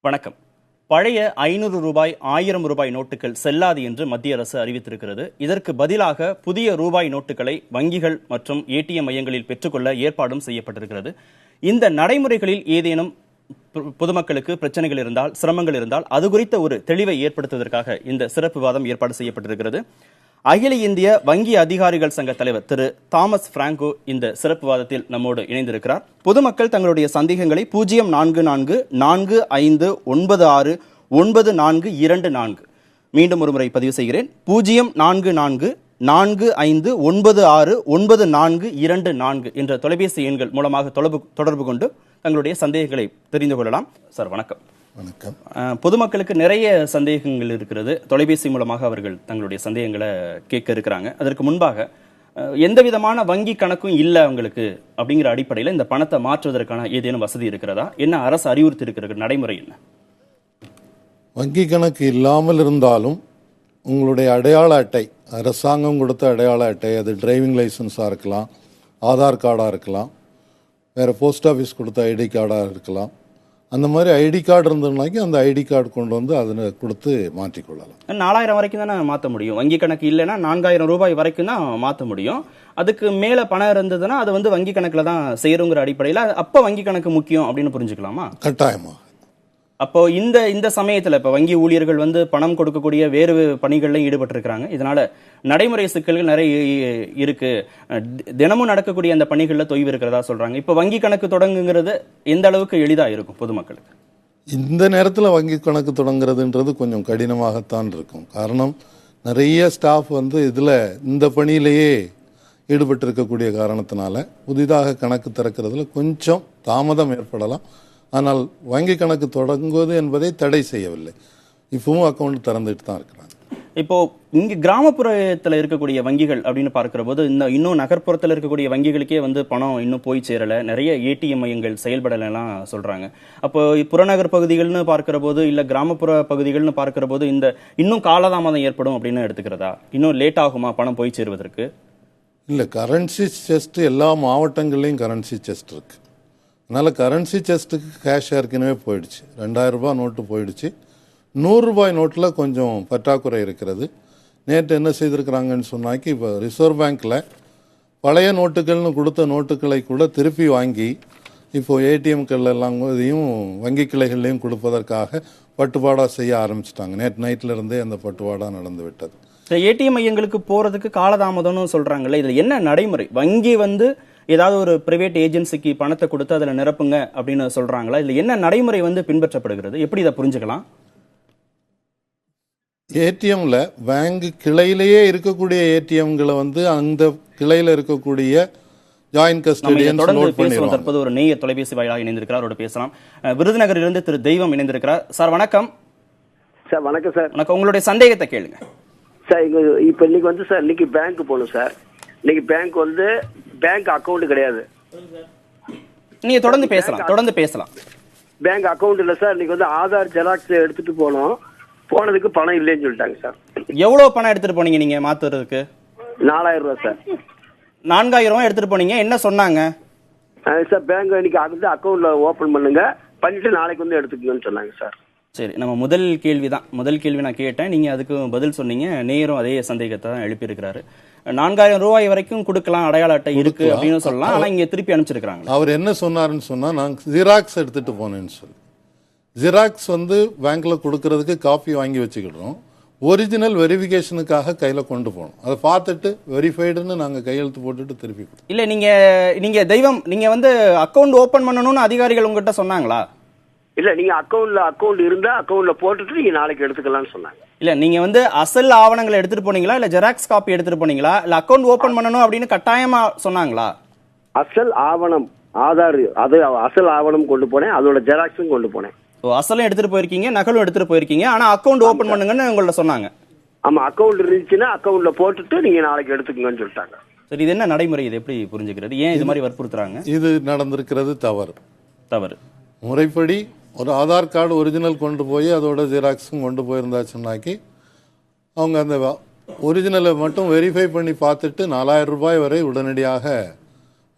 வணக்கம். பழைய 500 ரூபாய் 1000 ரூபாய் நோட்டுகள் செல்லாது என்று மத்திய அரசு அறிவித்திருக்கிறது. இதற்கு பதிலாக புதிய ரூபாய் நோட்டுகளை வங்கிகள் மற்றும் ஏடிஎம் மையங்களில் பெற்றுக்கொள்ள ஏற்பாடும் செய்யப்பட்டிருக்கிறது. இந்த நடைமுறைகளில் ஏதேனும் பொதுமக்களுக்கு பிரச்சனைகள் இருந்தால், சிரமங்கள் இருந்தால் அது குறித்த ஒரு தெளிவை ஏற்படுத்துவதற்காக இந்த சிறப்பு விவாதம் ஏற்பாடு செய்யப்பட்டிருக்கிறது. அகில இந்திய வங்கி அதிகாரிகள் சங்க தலைவர் திரு தாமஸ் பிராங்கோ இந்த சிறப்பு விவாதத்தில் நம்மோடு இணைந்திருக்கிறார். பொதுமக்கள் தங்களுடைய சந்தேகங்களை 0444969424 மீண்டும் ஒருமுறை பதிவு செய்கிறேன். 044495969424 என்ற தொலைபேசி எண்கள் மூலமாக தொடர்பு கொண்டு தங்களுடைய சந்தேகங்களை தெரிந்து கொள்ளலாம். சார் வணக்கம். வணக்கம். பொதுமக்களுக்கு நிறைய சந்தேகங்கள் இருக்கிறது. தொலைபேசி மூலமாக அவர்கள் தங்களுடைய சந்தேகங்களை கேட்க இருக்கிறாங்க. அதற்கு முன்பாக எந்த விதமான வங்கி கணக்கும் இல்லை அவங்களுக்கு அப்படிங்கிற அடிப்படையில் இந்த பணத்தை மாற்றுவதற்கான ஏதேனும் வசதி இருக்கிறதா? என்ன அரசு அறிவுறுத்தி இருக்கிற நடைமுறை என்ன? வங்கி கணக்கு இல்லாமல் இருந்தாலும் உங்களுடைய அடையாள அட்டை, அரசாங்கம் கொடுத்த அடையாள அட்டை, அது டிரைவிங் லைசன்ஸாக இருக்கலாம், ஆதார் கார்டாக இருக்கலாம், வேறு போஸ்ட் ஆஃபீஸ் கொடுத்த ஐடி கார்டாக இருக்கலாம். அந்த மாதிரி ஐடி கார்டு இருந்ததுனாக்கி அந்த ஐடி கார்டு கொண்டு வந்து அதை கொடுத்து மாற்றிக்கொள்ளலாம். 4000 வரைக்கும் தானே மாற்ற முடியும். வங்கி கணக்கு இல்லைன்னா 4000 ரூபாய் வரைக்கும் தான் மாற்ற முடியும். அதுக்கு மேலே பணம் இருந்ததுன்னா அது வந்து வங்கி கணக்கில் தான் செய்யறோங்கிற அடிப்படையில் அப்போ வங்கி கணக்கு முக்கியம் அப்படின்னு புரிஞ்சுக்கலாமா? கட்டாயமா. அப்போ இந்த சமயத்தில் இப்போ வங்கி ஊழியர்கள் வந்து பணம் கொடுக்கக்கூடிய வேறு பணிகளில் ஈடுபட்டிருக்கிறாங்க. இதனால நடைமுறை சிக்கல்கள் நிறைய இருக்கு. தினமும் நடக்கக்கூடிய அந்த பணிகளில் தொய்வு இருக்கிறதா சொல்றாங்க. இப்போ வங்கி கணக்கு தொடங்குங்கிறது எந்த அளவுக்கு எளிதாக இருக்கும் பொதுமக்களுக்கு? இந்த நேரத்தில் வங்கி கணக்கு தொடங்குறதுன்றது கொஞ்சம் கடினமாகத்தான் இருக்கும். காரணம், நிறைய ஸ்டாஃப் வந்து இதில் இந்த பணியிலேயே ஈடுபட்டிருக்கக்கூடிய காரணத்தினால புதிதாக கணக்கு திறக்கிறதுல கொஞ்சம் தாமதம் ஏற்படலாம். ஆனால் வங்கி கணக்கு தொடங்குவது என்பதை தடை செய்யவில்லை. இப்பவும் அக்கௌண்ட் திறந்துட்டு தான் இருக்கிறாங்க. இப்போ இங்க கிராமப்புறத்தில் இருக்கக்கூடிய வங்கிகள் அப்படின்னு பார்க்கிற போது இன்னும் நகர்ப்புறத்தில் இருக்கக்கூடிய வங்கிகளுக்கே வந்து பணம் இன்னும் போய் சேரல, நிறைய ஏடிஎம் மையங்கள் செயல்படலாம் சொல்றாங்க. அப்போ புறநகர் பகுதிகள்னு பார்க்கிற போது இல்ல கிராமப்புற பகுதிகள்னு பார்க்கிற போது இந்த இன்னும் காலதாமதம் ஏற்படும் அப்படின்னு எடுத்துக்கிறதா? இன்னும் லேட் ஆகுமா பணம் போய் சேருவதற்கு? இல்லை, கரன்சி செஸ்ட் எல்லா மாவட்டங்கள்லையும் கரன்சி செஸ்ட் இருக்கு. அதனால் கரன்சி செஸ்ட்டுக்கு கேஷ் ஏற்கனவே போயிடுச்சு. 2000 ரூபாய் நோட்டு போயிடுச்சு. 100 ரூபாய் நோட்டில் கொஞ்சம் பற்றாக்குறை இருக்கிறது. நேற்று என்ன செய்திருக்கிறாங்கன்னு சொன்னாக்கி, இப்போ ரிசர்வ் பேங்க்கில் பழைய நோட்டுகள்னு கொடுத்த நோட்டுகளை கூட திருப்பி வாங்கி இப்போ ஏடிஎம்கள் எல்லாம் இதையும் வங்கி கிளைகள்லையும் கொடுப்பதற்காக பட்டுவாடா செய்ய ஆரம்பிச்சிட்டாங்க. நேற்று நைட்டில் இருந்தே அந்த பட்டுவாடா நடந்து விட்டது. ஏடிஎம் மையங்களுக்கு போறதுக்கு காலதாமதம்னு சொல்றாங்கல்ல, இதுல என்ன நடைமுறை? வங்கி வந்து ஏதாவது ஒரு பிரைவேட் ஏஜென்சிக்கு பணத்தை கொடுத்து அதில் நிரப்புங்க அப்படின்னு சொல்றாங்களா? இதுல என்ன நடைமுறை வந்து பின்பற்றப்படுகிறது? எப்படி இதை புரிஞ்சுக்கலாம்? ஏடிஎம்ல பேங்க் கிளையிலேயே இருக்கக்கூடிய ஏடிஎம்களை வந்து அந்த கிளையில இருக்கக்கூடிய ஜாயின்ட் கஸ்டடியன் நோட் பண்ணிடுவாங்க. தற்போது ஒரு நேயர் தொலைபேசி வாயிலாக இணைந்திருக்கிறார், அவரோட பேசலாம். விருதுநகரிலிருந்து திரு தெய்வம் இணைந்திருக்கிறார். சார் வணக்கம். சார் வணக்கம் சார். வணக்கம். உங்களுடைய சந்தேகத்தை கேளுங்க சார். இப்போ இன்னைக்கு வந்து சார் இன்னைக்கு பேங்க் போகணும் சார். இன்னைக்கு பேங்க் வந்து பேங்க் அக்கவுண்ட் கிடையாது. நீங்க தொடர்ந்து பேசலாம். பேங்க் அக்கவுண்ட் இல்ல சார். இன்னைக்கு வந்து ஆதார் ஜெராக்ஸ் எடுத்துட்டு போனதுக்கு பணம் இல்லைன்னு சொல்லிட்டாங்க சார். எவ்வளவு பணம் எடுத்துட்டு போனீங்க நீங்க மாத்துறதுக்கு? 4000 ரூபாய் சார். 4000 ரூபாய் எடுத்துட்டு போனீங்க. என்ன சொன்னாங்க சார்? பேங்க் இன்னைக்கு வந்து அக்கவுண்ட்ல ஓபன் பண்ணிட்டு நாளைக்கு வந்து எடுத்துக்கணும்னு சொன்னாங்க சார். சரி, நம்ம முதல் கேள்வி நான் கேட்டேன், நீங்க அதுக்கு பதில் சொன்னீங்க. நேரும் அதே சந்தேகத்தை தான் எழுப்பியிருக்கிறாரு. 4000 ரூபாய் வரைக்கும் கொடுக்கலாம், அடையாள அட்டை இருக்கு அப்படின்னு சொல்லலாம். ஆனா இங்க திருப்பி அனுப்பிச்சிருக்காங்க. அவர் என்ன சொன்னாருன்னு சொன்னா, நான் ஜெராக்ஸ் எடுத்துட்டு போனேன்னு சொல்லி. ஜெராக்ஸ் வந்து பேங்க்ல கொடுக்கறதுக்கு காப்பி வாங்கி வச்சுக்கிடுறோம். ஒரிஜினல் வெரிஃபிகேஷனுக்காக கையில கொண்டு போகணும். அதை பார்த்துட்டு வெரிஃபைடுன்னு நாங்க கையெழுத்து போட்டுட்டு திருப்பி இல்ல. நீங்க தெய்வம், நீங்க வந்து அக்கவுண்ட் ஓபன் பண்ணணும்னு அதிகாரிகள் உங்ககிட்ட சொன்னாங்களா? இல்ல, நீங்க அக்கவுண்ட் இருந்தா அக்கவுண்ட்ல போட்டுட்டு நீங்க நாளைக்கு எடுத்துக்கலாம்னு சொன்னாங்க. இல்ல, நீங்க வந்து அசல் ஆவணங்களை எடுத்துட்டு போனீங்களா, இல்ல ஜெராக்ஸ் காப்பி எடுத்துட்டு போனீங்களா, இல்ல அக்கவுண்ட் ஓபன் பண்ணணும் அப்படின்னு கட்டாயமா சொன்னாங்களா? அசல் ஆவணம், ஆதார், அது அசல் ஆவணம் கொண்டு போனேன், அதோட ஜெராக்ஸும் கொண்டு போனேன். அசலும் எடுத்துட்டு போயிருக்கீங்க, நகலும் எடுத்துட்டு போயிருக்கீங்க. ஆனா அக்கவுண்ட் ஓபன் பண்ணுங்கன்னு உங்கள்ட்ட சொன்னாங்க. ஆமா, அக்கவுண்ட் இருந்துச்சுன்னா அக்கவுண்ட்ல போட்டுட்டு நீங்க நாளைக்கு எடுத்துக்கங்கன்னு சொல்லிட்டாங்க. சரி, இது என்ன நடைமுறை? இது எப்படி புரிஞ்சுக்கிறது? ஏன் இது மாதிரி வற்புறுத்துறாங்க? இது நடந்திருக்கிறது தவறு. முறைப்படி ஒரு ஆதார் கார்டு ஒரிஜினல் கொண்டு போய் அதோட ஜெராக்ஸும் கொண்டு போயிருந்தாச்சுன்னாக்கி அவங்க அந்த ஒரிஜினலை மட்டும் வெரிஃபை பண்ணி பார்த்துட்டு 4000 ரூபாய் வரை உடனடியாக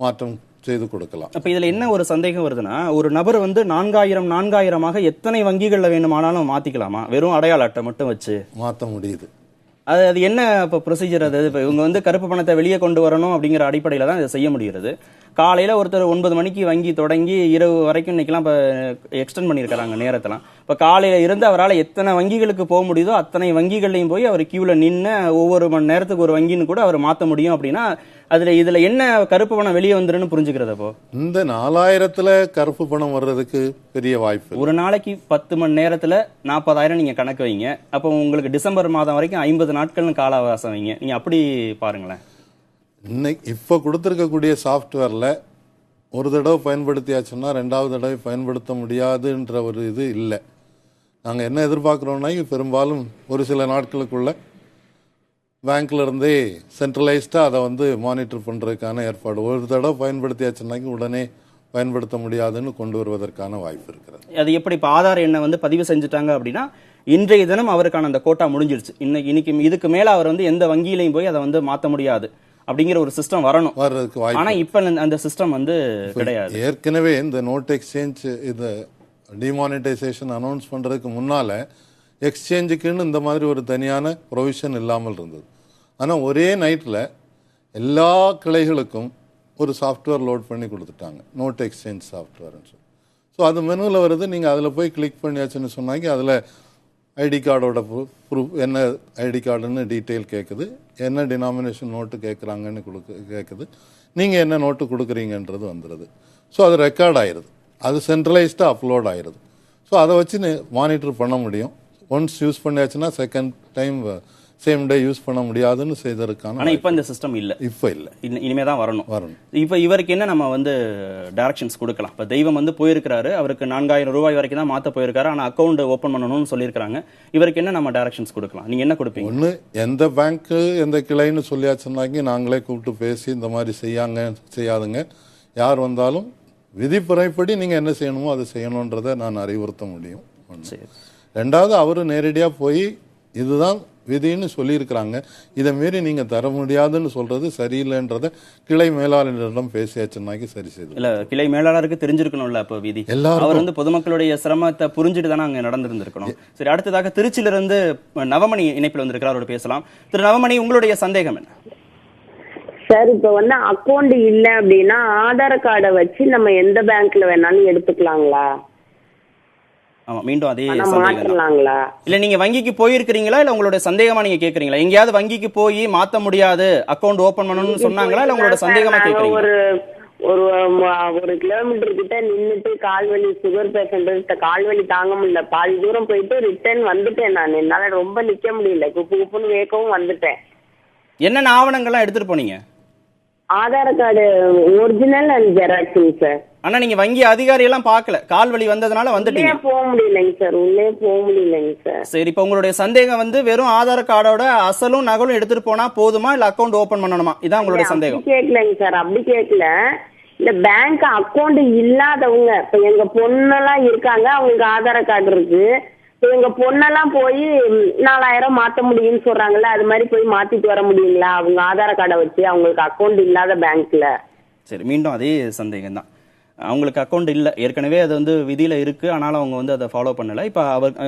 மாற்றம் செய்து கொடுக்கலாம். அப்ப இதுல என்ன ஒரு சந்தேகம் வருதுன்னா, ஒரு நபர் வந்து 4000 எத்தனை வங்கிகள்ல வேணுமானாலும் மாத்திக்கலாமா? வெறும் அடையாள அட்டை மட்டும் வச்சு மாற்ற முடியுது. அது என்ன இப்போ ப்ரொசீஜர்? அது இப்போ இவங்க வந்து கருப்பு பணத்தை வெளியே கொண்டு வரணும் அப்படிங்கிற அடிப்படையில் தான் இதை செய்ய முடிகிறது. காலையில் ஒருத்தர் 9 மணிக்கு வங்கி தொடங்கி இரவு வரைக்கும் இன்னைக்கெல்லாம் இப்போ எக்ஸ்டெண்ட் பண்ணியிருக்கிறாங்க நேரத்தெல்லாம். இப்போ காலையில் இருந்து அவரால் எத்தனை வங்கிகளுக்கு போக முடியுதோ அத்தனை வங்கிகள்லையும் போய் அவர் கியூவில் நின்று ஒவ்வொரு மணி நேரத்துக்கு ஒரு வங்கின்னு கூட அவர் மாற்ற முடியும். அப்படின்னா இதில் என்ன கருப்பு பணம் வெளியே வந்துருன்னு புரிஞ்சுக்கிறதப்போ இந்த 4000ல் கருப்பு பணம் வர்றதுக்கு பெரிய வாய்ப்பு. ஒரு நாளைக்கு 10 மணி நேரத்தில் 40,000 நீங்கள் கணக்கு வைங்க. அப்போ உங்களுக்கு டிசம்பர் மாதம் வரைக்கும் 50 நாட்கள்னு கால அவகாசம் வைங்க. நீங்கள் அப்படி பாருங்களேன். இன்னைக்கு இப்போ கொடுத்துருக்கக்கூடிய சாஃப்ட்வேரில் ஒரு தடவை பயன்படுத்தியாச்சுன்னா 2வது தடவை பயன்படுத்த முடியாதுன்ற ஒரு இது இல்லை. நாங்கள் என்ன எதிர்பார்க்குறோம்னா பெரும்பாலும் ஒரு சில நாட்களுக்குள்ள பேங்க்ல இருந்தே சென்ட்ரலைஸ்டாக அதை வந்து மானிட்டர் பண்ணுறதுக்கான ஏற்பாடு. ஒரு தடவை பயன்படுத்தியாச்சுன்னாக்கி உடனே பயன்படுத்த முடியாதுன்னு கொண்டு வருவதற்கான வாய்ப்பு இருக்கிறது. அது எப்படி இப்போ ஆதார் எண்ணை வந்து பதிவு செஞ்சுட்டாங்க அப்படின்னா இன்றைய தினம் அவருக்கான அந்த கோட்டா முடிஞ்சிருச்சு. இன்னைக்கு இதுக்கு மேலே அவர் வந்து எந்த வங்கியிலையும் போய் அதை வந்து மாற்ற முடியாது அப்படிங்கிற ஒரு சிஸ்டம் வரணும், வர்றதுக்கு வாய்ப்பு. ஆனால் இப்போ அந்த சிஸ்டம் வந்து கிடையாது. ஏற்கனவே இந்த நோட் எக்ஸ்சேஞ்ச் இது டிமானிட்டைசேஷன் அனௌன்ஸ் பண்ணுறதுக்கு முன்னால் எக்ஸ்சேஞ்சுக்குன்னு இந்த மாதிரி ஒரு தனியான ப்ரொவிஷன் இல்லாமல் இருந்தது. ஆனால் ஒரே நைட்டில் எல்லா கிளைகளுக்கும் ஒரு சாஃப்ட்வேர் லோட் பண்ணி கொடுத்துட்டாங்க, நோட் எக்ஸ்சேஞ்ச் சாஃப்ட்வேர்னு சொல்லி. ஸோ அது மெனுவில் வருது. நீங்கள் அதில் போய் கிளிக் பண்ணியாச்சுன்னு சொன்னாங்க அதில் ஐடி கார்டோட ப்ரூஃப், என்ன ஐடி கார்டுன்னு டீட்டெயில் கேட்குது, என்ன டினாமினேஷன் நோட்டு கேட்குறாங்கன்னு கேட்குது, நீங்கள் என்ன நோட்டு கொடுக்குறீங்கன்றது வந்துடுது. ஸோ அது ரெக்கார்ட் ஆயிடுது, அது சென்ட்ரலைஸ்டாக அப்லோட் ஆயிடுது. ஸோ அதை வச்சு மானிட்டர் பண்ண முடியும். ஒன்ஸ் யூஸ் பண்ணியாச்சுன்னா second time same day use பண்ண முடியாதுன்னு செய்ததுக்கான. ஆனால் இப்போ இந்த சிஸ்டம் இல்லை, இப்போ இல்லை, இனிமே தான் வரணும். இப்போ இவருக்கு என்ன நம்ம வந்து டைரக்ஷன்ஸ் கொடுக்கலாம்? இப்போ தெய்வம் வந்து போயிருக்கிறாரு, அவருக்கு 4000 ரூபாய் வரைக்கும் தான் மாற்ற போயிருக்காரு, ஆனால் அக்கௌண்ட் ஓப்பன் பண்ணணும்னு சொல்லியிருக்காங்க. இவருக்கு என்ன நம்ம டைரக்ஷன்ஸ் கொடுக்கலாம்? நீங்கள் என்ன கொடுப்பீங்க? ஒன்று, எந்த பேங்க்கு எந்த கிளைன்னு சொல்லியாச்சுன்னாக்கி நாங்களே கூப்பிட்டு பேசி இந்த மாதிரி செய்யாதுங்க, யார் வந்தாலும் விதிப்புறைப்படி நீங்கள் என்ன செய்யணுமோ அதை செய்யணுன்றதை நான் அறிவுறுத்த முடியும். 2வது, அவர் நேரடியாக போய் இதுதான் விதின்னு சொல்லியிருக்கிறாங்க, இதை மீறி நீங்கள் தர முடியாதுன்னு சொல்றது சரியில்லைன்றதை கிளை மேலாளரிடம் பேசியாச்சுன்னாக்கி சரி செய்து. இல்லை, கிளை மேலாளருக்கு தெரிஞ்சிருக்கணும்ல அப்போ விதி. அவர் வந்து பொதுமக்களுடைய சிரமத்தை புரிஞ்சுட்டு தானே அங்கே நடந்திருந்திருக்கணும். சரி, அடுத்ததாக திருச்சியிலிருந்து நவமணி இணைப்பில் வந்திருக்கிறார், அவரோட பேசலாம். திரு நவமணி, உங்களுடைய சந்தேகம் என்ன? சார், இப்போ வந்து அக்கௌண்ட் இல்லை அப்படின்னா ஆதார் கார்டை வச்சு நம்ம எந்த பேங்க்ல வேணாலும் எடுத்துக்கலாங்களா? ஆமா, மீண்டும் அதே மாற்றலாங்களா? இல்ல நீங்க வங்கிக்கு போயிருக்கிறீங்களா, இல்ல உங்களோட சந்தேகமா நீங்க கேக்குறீங்களா? எங்கயாவது வங்கிக்கு போய் மாத்த முடியாது, அக்கௌண்ட் ஓபன் பண்ணணும்னு சொன்னாங்களா, இல்ல உங்களோட சந்தேகமா கேக்குறீங்களா? ஒரு கிலோமீட்டர் கிட்ட நின்னுட்டு கால்வலி, சுகர் பேஷண்ட் கால்வலி தாங்க முடியல, பாதி தூரம் போயிட்டு ரிட்டர்ன் வந்துட்டேன். நான் என்னால ரொம்ப நிக்க முடியல, குப்பு குப்புன்னு வேக்கவும் வந்துட்டேன். என்னென்ன ஆவணங்கள்லாம் எடுத்துட்டு போனீங்க? Aadhaar card original and xerox sir. ஆனா நீங்க வங்கி அதிகாரி எல்லாம் பார்க்கல, கால் வலி வந்ததுனால வந்துட்டீங்க. போக முடியலங்க சார், உள்ளே போக முடியலங்க சார். சரி, இப்ப உங்களுடைய சந்தேகம் வந்து வெறும் ஆதார் கார்டோட அசலும் நகலும் எடுத்துட்டு போனா போதுமா, இல்ல அக்கௌண்ட் ஓபன் பண்ணணுமா? இதான் உங்களுடைய சந்தேகம். கேட்கலங்க சார், அப்படி கேட்கல. இந்த பேங்க் அக்கௌண்ட் இல்லாதவங்க, இப்ப எங்க பொண்ணெல்லாம் இருக்காங்க, அவங்களுக்கு ஆதார் கார்டு இருக்கு, எங்க பொண்ணெல்லாம் போய் 4000 மாத்த முடியும்னு சொல்றாங்கல்ல, அது மாதிரி போய் மாத்திட்டு வர முடியுங்களா அவங்க ஆதார் கார்டை வச்சு, அவங்களுக்கு அக்கௌண்ட் இல்லாத பேங்க்ல? சரி, மீண்டும் அதே சந்தேகம் தான். அவங்களுக்கு அக்கௌண்ட் இல்லை, ஏற்கனவே அது வந்து விதியில இருக்கு, ஆனாலும் அவங்க வந்து அதை ஃபாலோ பண்ணல. இப்ப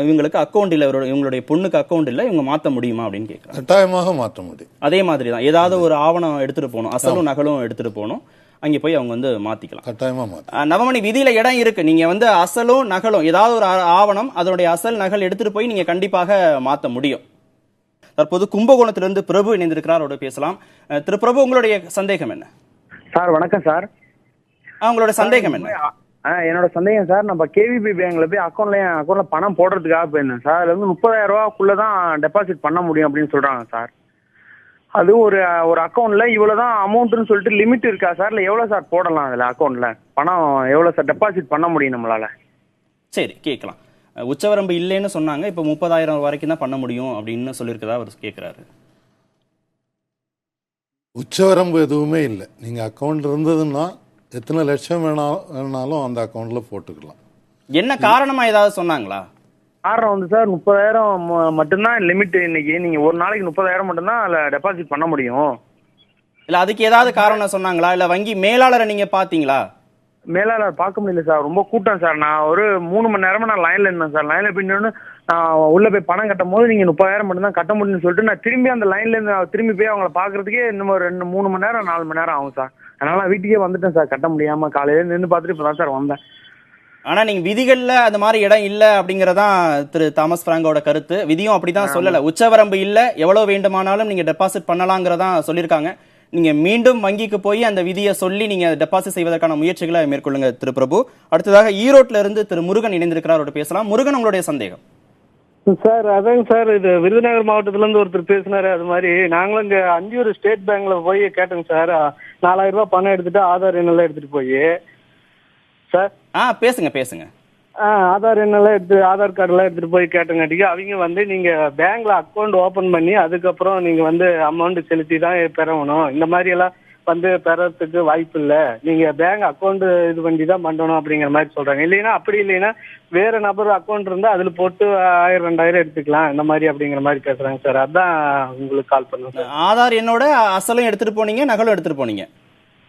இவங்களுக்கு அக்கௌண்ட் இல்லை, இவங்களுடைய பொண்ணுக்கு அக்கௌண்ட் இல்லை, இவங்க மாத்த முடியுமா அப்படின்னு கேட்கறாங்க. கட்டாயமாக மாற்ற முடியும். அதே மாதிரி தான், ஏதாவது ஒரு ஆவணம் எடுத்துட்டு போகணும், அசலும் நகலும் எடுத்துட்டு போகணும், அங்கே போய் அவங்க வந்து மாத்திக்கலாம். கட்டாயமா மாத்த. நவமணி, விதியில இடம் இருக்கு, நீங்க வந்து அசலும் நகலும் ஏதாவது ஒரு ஆவணம், அதனுடைய அசல் நகல் எடுத்துட்டு போய் நீங்க கண்டிப்பாக மாத்த முடியும். தற்போது கும்பகோணத்திலிருந்து பிரபு இணைந்திருக்கிறார், அவரோட பேசலாம். திரு பிரபு, உங்களுடைய சந்தேகம் என்ன? சார் வணக்கம் சார். உங்களோட சந்தேகம் என்ன? என்னோட சந்தேகம் சார், நம்ம கேவிபி பேங்க்ல போய் அக்கௌண்ட்ல பணம் போடுறதுக்காக போயிருந்தேன் சார். அதுல வந்து 30,000 ரூபாய்க்குள்ளதான் டெபாசிட் பண்ண முடியும் அப்படின்னு சொல்றாங்க சார். அது ஒரு அக்கௌண்ட்ல இவ்வளவுதான் அமௌண்ட்னு சொல்லிட்டு லிமிட் இருக்கா சார், இல்ல எவ்வளவு சார் போடலாம் அதுல அக்கௌண்ட்ல பணம் எவ்வளவு சார் டெபாசிட் பண்ண முடியும் நம்மளால? சரி, கேட்கலாம். உச்சவரம்பு இல்லைன்னு சொன்னாங்க, இப்ப 30,000 வரைக்கும் தான் பண்ண முடியும் அப்படின்னு சொல்லியிருக்கதா அவர் கேட்கிறாரு. உச்சவரம்பு எதுவுமே இல்லை. நீங்க அக்கௌண்ட் இருந்ததுன்னா எத்தனை லட்சம் வேணாலும் அந்த அக்கௌண்ட்ல போட்டுக்கலாம். என்ன காரணமா ஏதாவது சொன்னாங்களா? காரணம் வந்து சார் 30,000 மட்டும்தான் லிமிட். இன்னைக்கு நீங்க ஒரு நாளைக்கு 30,000 மட்டும்தான் அதுல டெபாசிட் பண்ண முடியும். இல்ல அதுக்கு ஏதாவது காரணம் சொன்னாங்களா? இல்ல வங்கி மேலாளரை நீங்க பாத்தீங்களா? மேலாளர் பார்க்க முடியல சார், ரொம்ப கூட்டம் சார். நான் ஒரு 3 மணி நேரமா நான் லைன்ல இருந்தேன் சார். லைன்ல போய் நான் உள்ள போய் பணம் கட்டும் போது நீங்க 30,000 மட்டும் தான் கட்ட முடியும்னு சொல்லிட்டு நான் திரும்பி அந்த லைன்ல இருந்து திரும்பி போய் அவங்கள பாக்குறதுக்கே இன்னும் ஒரு 3 மணி நேரம் 4 மணி நேரம் ஆகும் சார். அதனால நான் வீட்டுக்கே வந்துட்டேன் சார், கட்ட முடியாம. காலையில நின்று பார்த்துட்டு இப்பதான் சார் வந்தேன். ஆனா நீங்க விதிகள்ல அந்த மாதிரி இடம் இல்ல அப்படிங்கறதான் திரு தாமஸ் பிராங்கோட கருத்து. விதியும் அப்படிதான் சொல்லல. உச்சவரம்பு இல்ல, எவ்வளவு வேண்டுமானாலும் நீங்க டெபாசிட் பண்ணலாங்கிறதா சொல்லியிருக்காங்க. நீங்க மீண்டும் வங்கிக்கு போய் அந்த விதியை சொல்லி நீங்க டெபாசிட் செய்வதற்கான முயற்சிகளை மேற்கொள்ளுங்க திரு பிரபு. அடுத்ததாக ஈரோட்ல இருந்து திரு முருகன் இணைந்திருக்கிறார், அவரோட பேசலாம். முருகன், உங்களுடைய சந்தேகம். சார் அதாங்க சார், இது விருதுநகர் மாவட்டத்துல இருந்து ஒருத்தர் பேசினாரு. அது மாதிரி நாங்களும் இங்க அந்தியூர் ஸ்டேட் பேங்க்ல போய் கேட்டோங்க சார். 4,000 ரூபாய் பணம் எடுத்துட்டு ஆதார் எண்ணெல்லாம் எடுத்துட்டு போய் சார். பேசுங்க. ஆதார் எண்ணெல்லாம் எடுத்து ஆதார் கார்டு எல்லாம் எடுத்துட்டு போய் கேட்டங்காட்டிக்கு அவங்க வந்து நீங்க பேங்க்ல அக்கௌண்ட் ஓபன் பண்ணி அதுக்கப்புறம் நீங்க வந்து அமௌண்ட் செலுத்தி தான் பெறணும், இந்த மாதிரி எல்லாம் வந்து பெறறதுக்கு வாய்ப்பு இல்லை, நீங்க பேங்க் அக்கௌண்ட் இது பண்ணி தான் பண்ணணும் அப்படிங்கிற மாதிரி சொல்றாங்க. இல்லைன்னா அப்படி இல்லைன்னா வேற நபர் அக்கௌண்ட் இருந்தா அதுல போட்டு 1000 2000 எடுத்துக்கலாம் இந்த மாதிரி அப்படிங்கிற மாதிரி பேசுறாங்க சார். அதான் உங்களுக்கு கால் பண்ணுங்க சார். ஆதார் என்னோட அசலும் எடுத்துட்டு போனீங்க, நகலும் எடுத்துட்டு போனீங்க?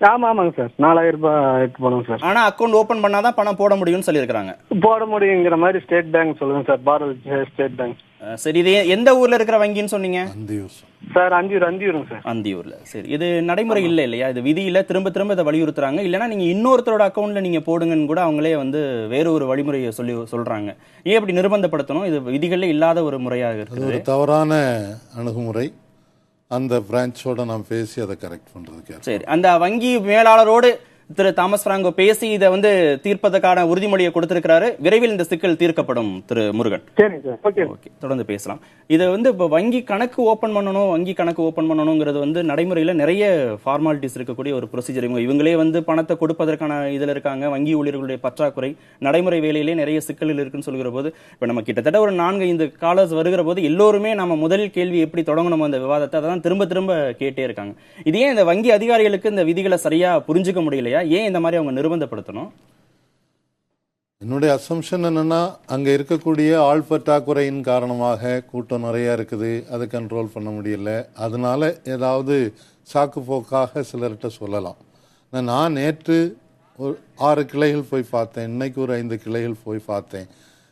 ஆமாங்க சார், 4,000 ரூபாய் எடுத்து போனோம் சார். ஆனா அக்கௌண்ட் ஓபன் பண்ணாதான் பணம் போட முடியும்னு சொல்லியிருக்காங்க. போட முடியுங்கிற மாதிரி ஸ்டேட் பேங்க் சொல்லுங்க சார், பாரத் ஸ்டேட் பேங்க். சரி, இது எந்த ஊர்ல இருக்கிற வங்கின்னு சொன்னீங்க? சார் அந்தியூருங்க சார். அந்தியூர்ல. சரி, இது நடைமுறை இல்லையா? இது விதியில திரும்ப இதை வலியுறுத்துறாங்க. இல்லைன்னா நீங்க இன்னொருத்தரோட அக்கௌண்ட்ல நீங்க போடுங்கன்னு கூட அவங்களே வந்து வேற ஒரு வழிமுறையை சொல்றாங்க. ஏன் அப்படி நிர்பந்தப்படுத்தணும்? இது விதிகள்ல இல்லாத ஒரு முறையாக இருக்கு. ஒரு தவறான அணுகுமுறை. அந்த பிரான்ச்சோட நாம் பேசி அதை கரெக்ட் பண்றதுக்கு. சரி, அந்த வங்கி மேலாளரோடு திரு தாமஸ் பிராங்கோ பேசி இதை வந்து தீர்ப்பதற்கான உறுதிமொழியை கொடுத்திருக்கிறாரு. விரைவில் இந்த சிக்கல் தீர்க்கப்படும் திரு முருகன். சரி சார், ஓகே, தொடர்ந்து பேசலாம். இதை வந்து இப்போ வங்கி கணக்கு ஓபன் பண்ணணுங்கிறது வந்து நடைமுறையில நிறைய ஃபார்மாலிட்டிஸ் இருக்கக்கூடிய ஒரு ப்ரொசீஜர். இவங்களே வந்து பணத்தை கொடுப்பதற்கான இதுல இருக்காங்க. வங்கி ஊழியர்களுடைய பற்றாக்குறை, நடைமுறை வேலையிலே நிறைய சிக்கல்கள் இருக்குன்னு சொல்கிற போது, இப்போ நம்ம கிட்டத்தட்ட ஒரு 4-5 காலர்ஸ் வருகிற போது எல்லோருமே நம்ம முதல் கேள்வி எப்படி தொடங்கணும் அந்த விவாதத்தை அதான் திரும்ப கேட்டே இருக்காங்க. இது ஏன் இந்த வங்கி அதிகாரிகளுக்கு இந்த விதிகளை சரியா புரிஞ்சுக்க முடியலையா? ஏன் இந்த மாதிரி அவங்க நிர்பந்தப்படுத்தணும்? என்னுடைய அசம்ஷன் என்னன்னா, அங்க இருக்கக்கூடிய ஆள் பற்றாக்குறையின் காரணமாக கூட்டம் நிறைய இருக்குது, அதை கண்ட்ரோல் பண்ண முடியல, அதனால ஏதாவது சாக்கு போக்காக சிலர்கிட்ட சொல்லலாம். நான் நேற்று ஒரு 6 கிளைகள் போய் பார்த்தேன், இன்னைக்கு ஒரு 5 கிளைகள் போய் பார்த்தேன்.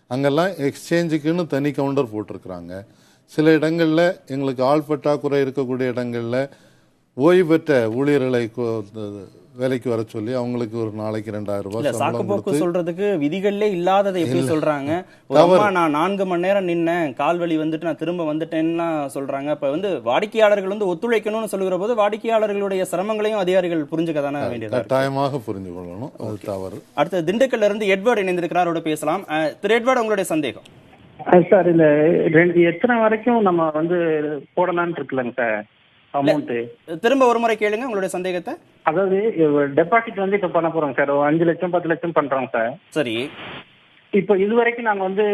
அங்கெல்லாம் எக்ஸ்சேஞ்சுக்குன்னு தனி கவுண்டர் போட்டிருக்கிறாங்க. சில இடங்களில் எங்களுக்கு ஆள் பற்றாக்குறை இருக்கக்கூடிய இடங்களில் ஓய்வு பெற்ற ஊழியர்களை வேலைக்கு வர சொல்லி அவங்களுக்கு ஒரு நாளைக்கு 2,000 ரூபாய் சம்பளம் கொடுத்து சொல்றதுக்கு விதிகளே இல்லாததை எப்படி சொல்றாங்க? நான் 4 மணி நேரம் நின்னேன், கால்வலி வந்துட்டு நான் திரும்ப வந்துட்டேன்னா சொல்றாங்க. அப்ப வந்து வாடிக்கையாளர்கள் வந்து ஒத்துழைக்கணும்னு சொல்லுகிற போது வாடிக்கையாளர்களுடைய சிரமங்களையும் அதிகாரிகள் புரிஞ்சுக்க தானே வேண்டியது, கட்டாயமாக புரிஞ்சு கொள்ளணும். அது தவறு. அடுத்து திண்டுக்கல்ல இருந்து எட்வர்ட் இணைந்திருக்கிறாரோட பேசலாம். திரு எட்வர்ட், உங்களுடைய சந்தேகம். சார் இந்த எத்தனை வரைக்கும் நம்ம வந்து போடலான்னு இருக்குல்லங்க சார் அமௌண்ட்? திரும்ப ஒரு முறை கேளுங்க உங்களுடைய சந்தேகத்தை. அதாவது டெபாசிட் வந்து இப்ப பண்ண போறோம் சார், 5 லட்சம் 10 லட்சம் பண்றோம் சார். சரி, இப்போ இது வரைக்கும் நாங்க வந்து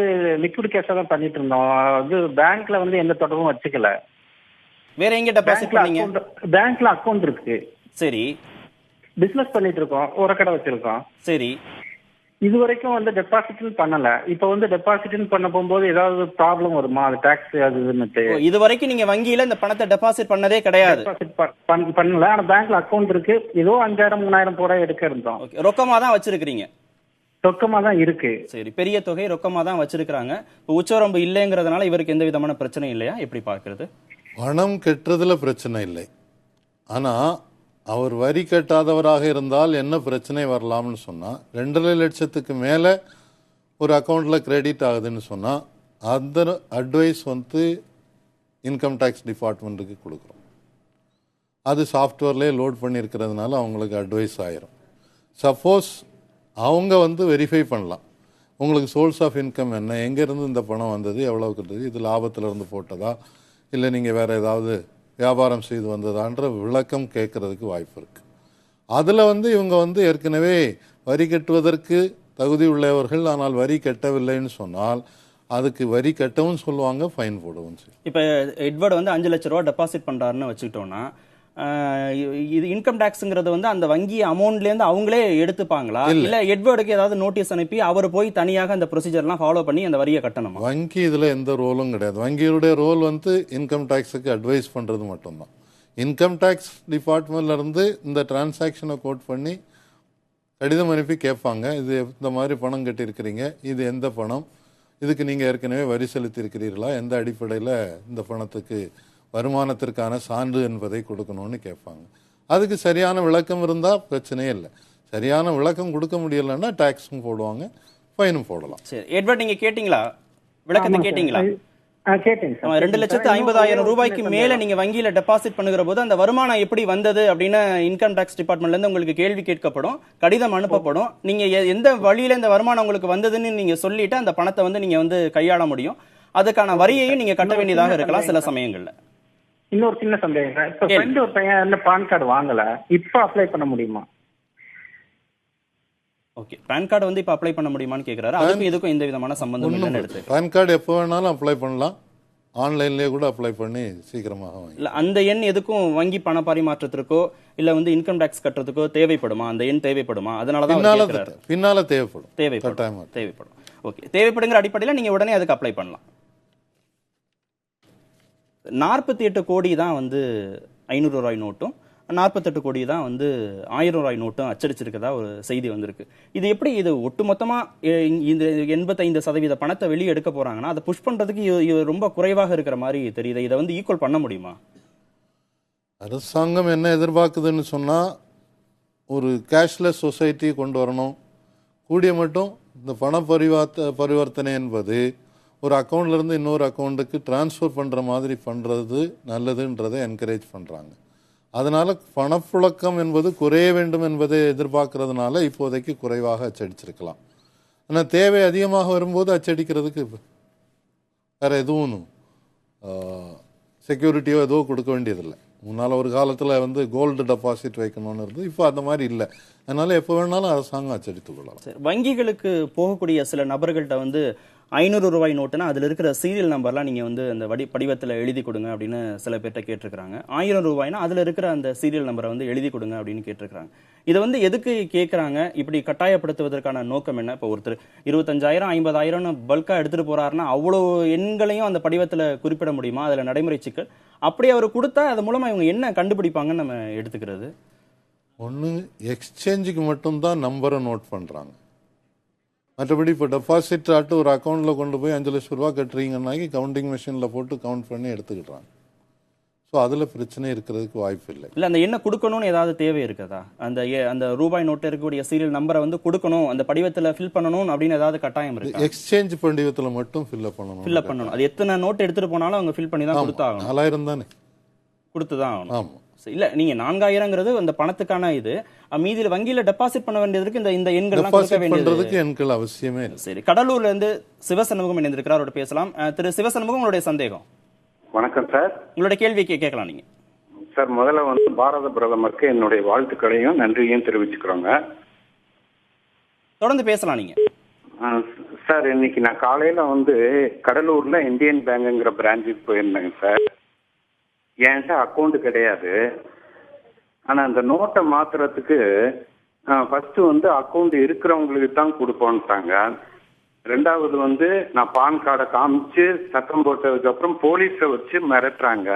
லிக்விட் கேஷா தான் பண்ணிட்டு இருந்தோம். வந்து பேங்க்ல வந்து எந்த தொடர்பும் வச்சுக்கல. வேற எங்க டெபாசிட் பண்ணீங்க? பேங்க்ல அக்கௌண்ட் இருக்கு. சரி. பிசினஸ் பண்ணிட்டு இருக்கோம், ஒரு கடை வச்சிருக்கோம். சரி. இது வரைக்கும் வந்து டெபாசிட் பண்ணல. இப்ப வந்து டெபாசிட் பண்ண போகும்போது ஏதாவது ப்ராப்ளம் வருமா? அது டாக்ஸ் அது இதுன்னு. இது வரைக்கும் நீங்க வங்கியில இந்த பணத்தை டெபாசிட் பண்ணதே கிடையாது? டெபாசிட் பண்ணல. ஆனா பேங்க்ல அக்கௌண்ட் இருக்கு. ஏதோ 5000 3000 போட எடுக்க இருந்தோம். ரொக்கமா தான் வச்சிருக்கீங்க? ரொக்கமா தான் இருக்கு. சரி, பெரிய தொகை ரொக்கமா தான் வச்சிருக்காங்க. இப்போ உச்சவரம்பு இல்லைங்கிறதுனால இவருக்கு எந்த விதமான பிரச்சனை இல்லையா? எப்படி பாக்குறது? பணம் கட்டுறதுல பிரச்சனை இல்லை. ஆனா அவர் வரி கட்டாதவராக இருந்தால் என்ன பிரச்சனை வரலாம்னு சொன்னா, 2.5 லட்சத்துக்கு மேல ஒரு அக்கௌண்ட்ல கிரெடிட் ஆகுதுன்னு சொன்னா அந்த அட்வைஸ் வந்து இன்கம் டேக்ஸ் டிபார்ட்மெண்ட்டுக்கு கொடுக்குறோம். அது சாஃப்ட்வேர்லேயே லோட் பண்ணியிருக்கிறதுனால அவங்களுக்கு அட்வைஸ் ஆயிரும். சப்போஸ் அவங்க வந்து வெரிஃபை பண்ணலாம், உங்களுக்கு சோர்ஸ் ஆஃப் இன்கம் என்ன, எங்கேருந்து இந்த பணம் வந்தது, எவ்வளவு கட்டுது, இது லாபத்தில் இருந்து போட்டதா இல்லை நீங்கள் வேறு ஏதாவது வியாபாரம் செய்து வந்ததான்ற விளக்கம் கேட்கறதுக்கு வாய்ப்பு இருக்குது. அதில் வந்து இவங்க வந்து ஏற்கனவே வரி கட்டுவதற்கு தகுதி உள்ளவர்கள் ஆனால் வரி கட்டவில்லைன்னு சொன்னால் அதுக்கு வரி கட்டவும் சொல்லுவாங்க, ஃபைன் போடவும் செய்யும். இப்போ எட்வர்ட் வந்து 5 லட்ச ரூபா டெபாசிட் பண்ணுறாருன்னு வச்சுக்கிட்டோன்னா, இது இன்கம் டாக்ஸ்ங்கிறது வந்து அந்த வங்கி அமௌண்ட்லேருந்து அவங்களே எடுத்துப்பாங்களா? இல்லை எட்வர்டுக்கு ஏதாவது நோட்டீஸ் அனுப்பி அவர் போய் தனியாக அந்த ப்ரொசீஜர்லாம் ஃபாலோ பண்ணி அந்த வரியை கட்டணுமா? வங்கி இதில் எந்த ரோலும் கிடையாது. வங்கியுடைய ரோல் வந்து இன்கம் டாக்ஸுக்கு அட்வைஸ் பண்ணுறது மட்டும்தான். இன்கம் டேக்ஸ் டிபார்ட்மெண்ட்ல இருந்து இந்த டிரான்சாக்ஷனை கோட் பண்ணி கடிதம் அனுப்பி கேட்பாங்க, இது இந்த மாதிரி பணம் கட்டியிருக்கிறீங்க, இது எந்த பணம், இதுக்கு நீங்கள் ஏற்கனவே வரி செலுத்தியிருக்கிறீர்களா, எந்த அடிப்படையில் இந்த பணத்துக்கு வருமானத்திற்கான சான்று என்பதை கொடுக்கணும்னு கேட்பாங்க. அதுக்கு சரியான விளக்கம் இருந்தால் பிரச்சனையே இல்லை. சரியான விளக்கம் கொடுக்க முடியலைன்னா டாக்ஸும் போடுவாங்க, ஃபைனும் போடலாம். சரி எட்வர்ட், நீங்க கேட்டீங்களா, விளக்கத்தை கேட்டீங்களா? கேட்டேங்க சார். 2,50,000 ரூபாய்க்கு மேல நீங்க வங்கியில டெபாசிட் பண்ணுகிற போது அந்த வருமானம் எப்படி வந்தது அப்படின்னு இன்கம் டாக்ஸ் டிபார்ட்மெண்ட்ல இருந்து உங்களுக்கு கேள்வி கேட்கப்படும், கடிதம் அனுப்பப்படும். நீங்க எந்த வழியில இந்த வருமானம் உங்களுக்கு வந்ததுன்னு நீங்க சொல்லிட்டு அந்த பணத்தை வந்து நீங்க வந்து கையாள முடியும். அதுக்கான வரியையும் நீங்க கட்ட வேண்டியதாக இருக்கலாம் சில சமயங்கள்ல. இன்னொரு சின்ன சந்தேகம் சார். இப்ப ஃப்ரெண்ட் ஒரு பையன் பான் கார்டு வாங்கல, இப்ப அப்ளை பண்ண முடியுமா? ஓகே, பான் கார்டு வந்து இப்ப அப்ளை பண்ண முடியுமான்னு கேக்குறாரு. அதுக்கும் இதுக்கும் எந்த விதமான சம்பந்தம் இல்லைன்னு எடுத்து. பான் கார்டு எப்போ வேணாலும் அப்ளை பண்ணலாம், ஆன்லைன்லேயே கூட அப்ளை பண்ணி சீக்கிரமாக வாங்கி. இல்ல அந்த எண் எதுக்கும் வங்கி பண பரிமாற்றத்திற்கோ இல்ல வந்து இன்கம் டாக்ஸ் கட்டுறதுக்கோ தேவைப்படுமா? அந்த எண் தேவைப்படுமா? அதனாலதான் பின்னால தேவைப்படும். தேவைப்படும். ஓகே, தேவைப்படுங்கிற அடிப்படையில் நீங்க உடனே அதுக்கு அப்ளை பண்ணலாம். 48 கோடி தான் வந்து 500 ரூபாய் நோட்டும், 48 கோடி தான் வந்து 1000 ரூபாய் நோட்டும் அச்சடிச்சிருக்கதா ஒரு செய்தி வந்திருக்கு. இது எப்படி, இது ஒட்டுமொத்தமா இந்த 85% பணத்தை வெளியே எடுக்க போறாங்கன்னா அதை புஷ் பண்றதுக்கு இது ரொம்ப குறைவாக இருக்கிற மாதிரி தெரியுது. இதை வந்து ஈக்குவல் பண்ண முடியுமா? அரசாங்கம் என்ன எதிர்பார்க்குதுன்னு சொன்னா, ஒரு கேஷ்லெஸ் சொசைட்டி கொண்டு வரணும். கூடிய மட்டும் இந்த பண பரிவர்த்தனை என்பது ஒரு அக்கௌண்ட்ல இருந்து இன்னொரு அக்கௌண்ட்டுக்கு டிரான்ஸ்ஃபர் பண்ற மாதிரி பண்றது நல்லதுன்றதை என்கரேஜ் பண்றாங்க. அதனால பணப்புழக்கம் என்பது குறைய வேண்டும் என்பதை எதிர்பார்க்கறதுனால இப்போதைக்கு குறைவாக அச்சடிச்சிருக்கலாம். ஆனால் தேவை அதிகமாக வரும்போது அச்சடிக்கிறதுக்கு வேற எதுவும் செக்யூரிட்டியோ ஏதோ கொடுக்க வேண்டியதில்லை. முன்னால் ஒரு காலத்தில் வந்து கோல்டு டெபாசிட் வைக்கணும்னு இருந்தது, இப்போ அந்த மாதிரி இல்லை. அதனால எப்போ வேணாலும் அரசாங்கம் அச்சடித்துக் கொள்ளலாம். வங்கிகளுக்கு போகக்கூடிய சில நபர்கள்ட்ட வந்து 500 ரூபாய் நோட்டுனா அதில் இருக்கிற சீரியல் நம்பர்லாம் நீங்கள் வந்து அந்த படிவத்தில் எழுதி கொடுங்க அப்படின்னு சில பேர்கிட்ட கேட்டிருக்கிறாங்க. 1000 ரூபாய்னா அதில் இருக்கிற அந்த சீரியல் நம்பரை வந்து எழுதி கொடுங்க அப்படின்னு கேட்டிருக்கிறாங்க. இதை வந்து எதுக்கு கேட்குறாங்க, இப்படி கட்டாயப்படுத்துவதற்கான நோக்கம் என்ன? இப்போ ஒருத்தர் 25,000 50,000 பல்காக எடுத்துகிட்டு போகிறாருன்னா அவ்வளோ எண்களையும் அந்த படிவத்தில் குறிப்பிட முடியுமா? அதில் நடைமுறை சிக்கல். அப்படி அவர் கொடுத்தா அது மூலமாக இவங்க என்ன கண்டுபிடிப்பாங்கன்னு நம்ம எடுத்துக்கிறது. ஒன்று, எக்ஸ்சேஞ்சுக்கு மட்டும்தான் நம்பரை நோட் பண்ணுறாங்க. மற்றபடி இப்போ டெபாசிட் ஆட்டு ஒரு அக்கௌண்ட்டில் கொண்டு போய் 5 லட்சம் ரூபா கட்டுறீங்கன்னாக்கி கவுண்டிங் மிஷினில் போட்டு கவுண்ட் பண்ணி எடுத்துக்கிட்டாங்க. ஸோ அதில் பிரச்சனை இருக்கிறதுக்கு வாய்ப்பு இல்லை. இல்லை, அந்த எண்ணை கொடுக்கணும்னு ஏதாவது தேவை இருக்குதா? அந்த ரூபாய் நோட்டில் இருக்கக்கூடிய சீரியல் நம்பரை வந்து கொடுக்கணும், அந்த படிவத்தில் ஃபில் பண்ணணும் அப்படின்னு ஏதாவது கட்டாயம் இருக்கு? எக்ஸ்சேஞ்ச் படிவத்தில் மட்டும் ஃபில்அப் பண்ணணும். அது எத்தனை நோட் எடுத்துகிட்டு போனாலும் அவங்க ஃபில் பண்ணி தான் கொடுத்தாகணும். 4,000 தானே கொடுத்து தான் ஆகணும். ஆமாம். இல்ல, நீங்க 4,000ங்கிறது அந்த பணத்துக்கான இது, மீதியில வங்கியில டெபாசிட் பண்ண வேண்டியதுக்கு இந்த எண்கள் பண்றதுக்கு எண்கள் அவசியமே இல்லை. சரி, கடலூர்ல இருந்து சிவசண்முகம் இணைந்திருக்கிறார், அவரோட பேசலாம். திரு சிவசண்முகம், உங்களுடைய சந்தேகம். வணக்கம் சார். உங்களுடைய கேள்வி கேட்கலாம் நீங்க. சார், முதல்ல வந்து பாரத பிரதமருக்கு என்னுடைய வாழ்த்துக்களையும் நன்றியையும் தெரிவிச்சுக்கிறோங்க. தொடர்ந்து பேசலாம் நீங்க. சார், இன்னைக்கு நான் காலையில வந்து கடலூர்ல இந்தியன் பேங்குங்கிற பிரான்ச்சுக்கு போயிருந்தேங்க சார். என்கிட்ட அக்கௌண்ட் கிடையாது. ஆனா அந்த நோட்டை மாத்துறதுக்கு ஃபர்ஸ்ட் வந்து அக்கௌண்ட் இருக்கிறவங்களுக்கு தான் கொடுப்போன்ட்டாங்க. ரெண்டாவது வந்து நான் பான் கார்டை காமிச்சு சத்தம் போட்டதுக்கு அப்புறம் போலீஸை வச்சு மிரட்டுறாங்க.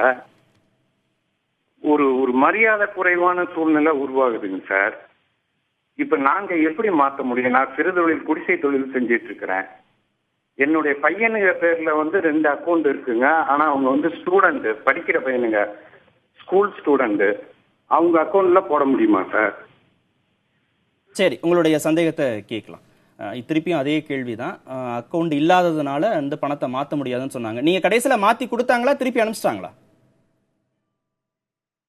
ஒரு மரியாதை குறைவான சூழ்நிலை உருவாகுதுங்க சார். இப்ப நாங்க எப்படி மாற்ற முடியும்? நான் சிறு தொழில், குடிசை தொழில் செஞ்சிட்டு இருக்கிறேன். என்னுடைய பையனுங்க பேர்ல வந்து 2 அக்கௌண்ட் இருக்குங்க. ஆனா அவங்க வந்து ஸ்டூடெண்ட், படிக்கிற பையனுங்க, ஸ்கூல் ஸ்டூடெண்ட். அவங்க அக்கௌண்ட்ல போட முடியுமா சார்? சரி, உங்களுடைய சந்தேகத்தை கேட்கலாம். திருப்பியும் அதே கேள்விதான். அக்கௌண்ட் இல்லாததுனால அந்த பணத்தை மாற்ற முடியாதுன்னு சொன்னாங்க. நீங்க கடைசியில மாத்தி கொடுத்தாங்களா, திருப்பி அனுப்பிச்சிட்டாங்களா?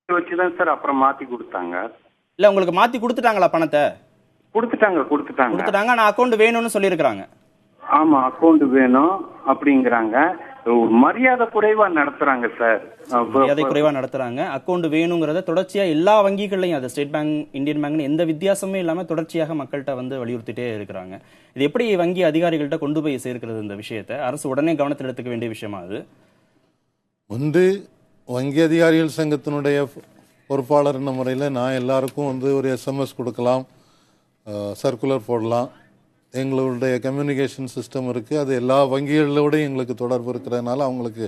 வச்சுதான் சார் அப்புறம் மாத்தி கொடுத்தாங்க. இல்ல, உங்களுக்கு மாத்தி கொடுத்துட்டாங்களா பணத்தை? கொடுத்துட்டாங்க. ஆனா அக்கௌண்ட் வேணும்னு சொல்லியிருக்கிறாங்க. ஆமா, அக்கௌண்ட் வேணும் அப்படிங்கிறாங்க. ஒரு மரியாதை குறைவா நடத்துறாங்க சார். மரியாதை குறைவா நடத்துறாங்க. அக்கௌண்ட் வேணுங்கிறத தொடர்ச்சியா எல்லா வங்கிகள்லையும், அது ஸ்டேட் பேங்க், இந்தியன் பேங்க் எந்த வித்தியாசமே இல்லாம தொடர்ச்சியாக மக்கள்கிட்ட வந்து வலியுறுத்திட்டே இருக்கிறாங்க. இது எப்படி வங்கி அதிகாரிகள்கிட்ட கொண்டு போய் சேர்க்கிறது? இந்த விஷயத்தை அரசு உடனே கவனத்தில் எடுத்துக்க வேண்டிய விஷயமா அது? வந்து வங்கி அதிகாரிகள் சங்கத்தினுடைய பொறுப்பாளர் என்ற முறையில் நான் எல்லாருக்கும் வந்து ஒரு SMS கொடுக்கலாம், சர்க்குலர் போடலாம். எங்களுடைய கம்யூனிகேஷன் சிஸ்டம் இருக்குது. அது எல்லா வங்கிகளோடையும் எங்களுக்கு தொடர்பு இருக்கிறதுனால அவங்களுக்கு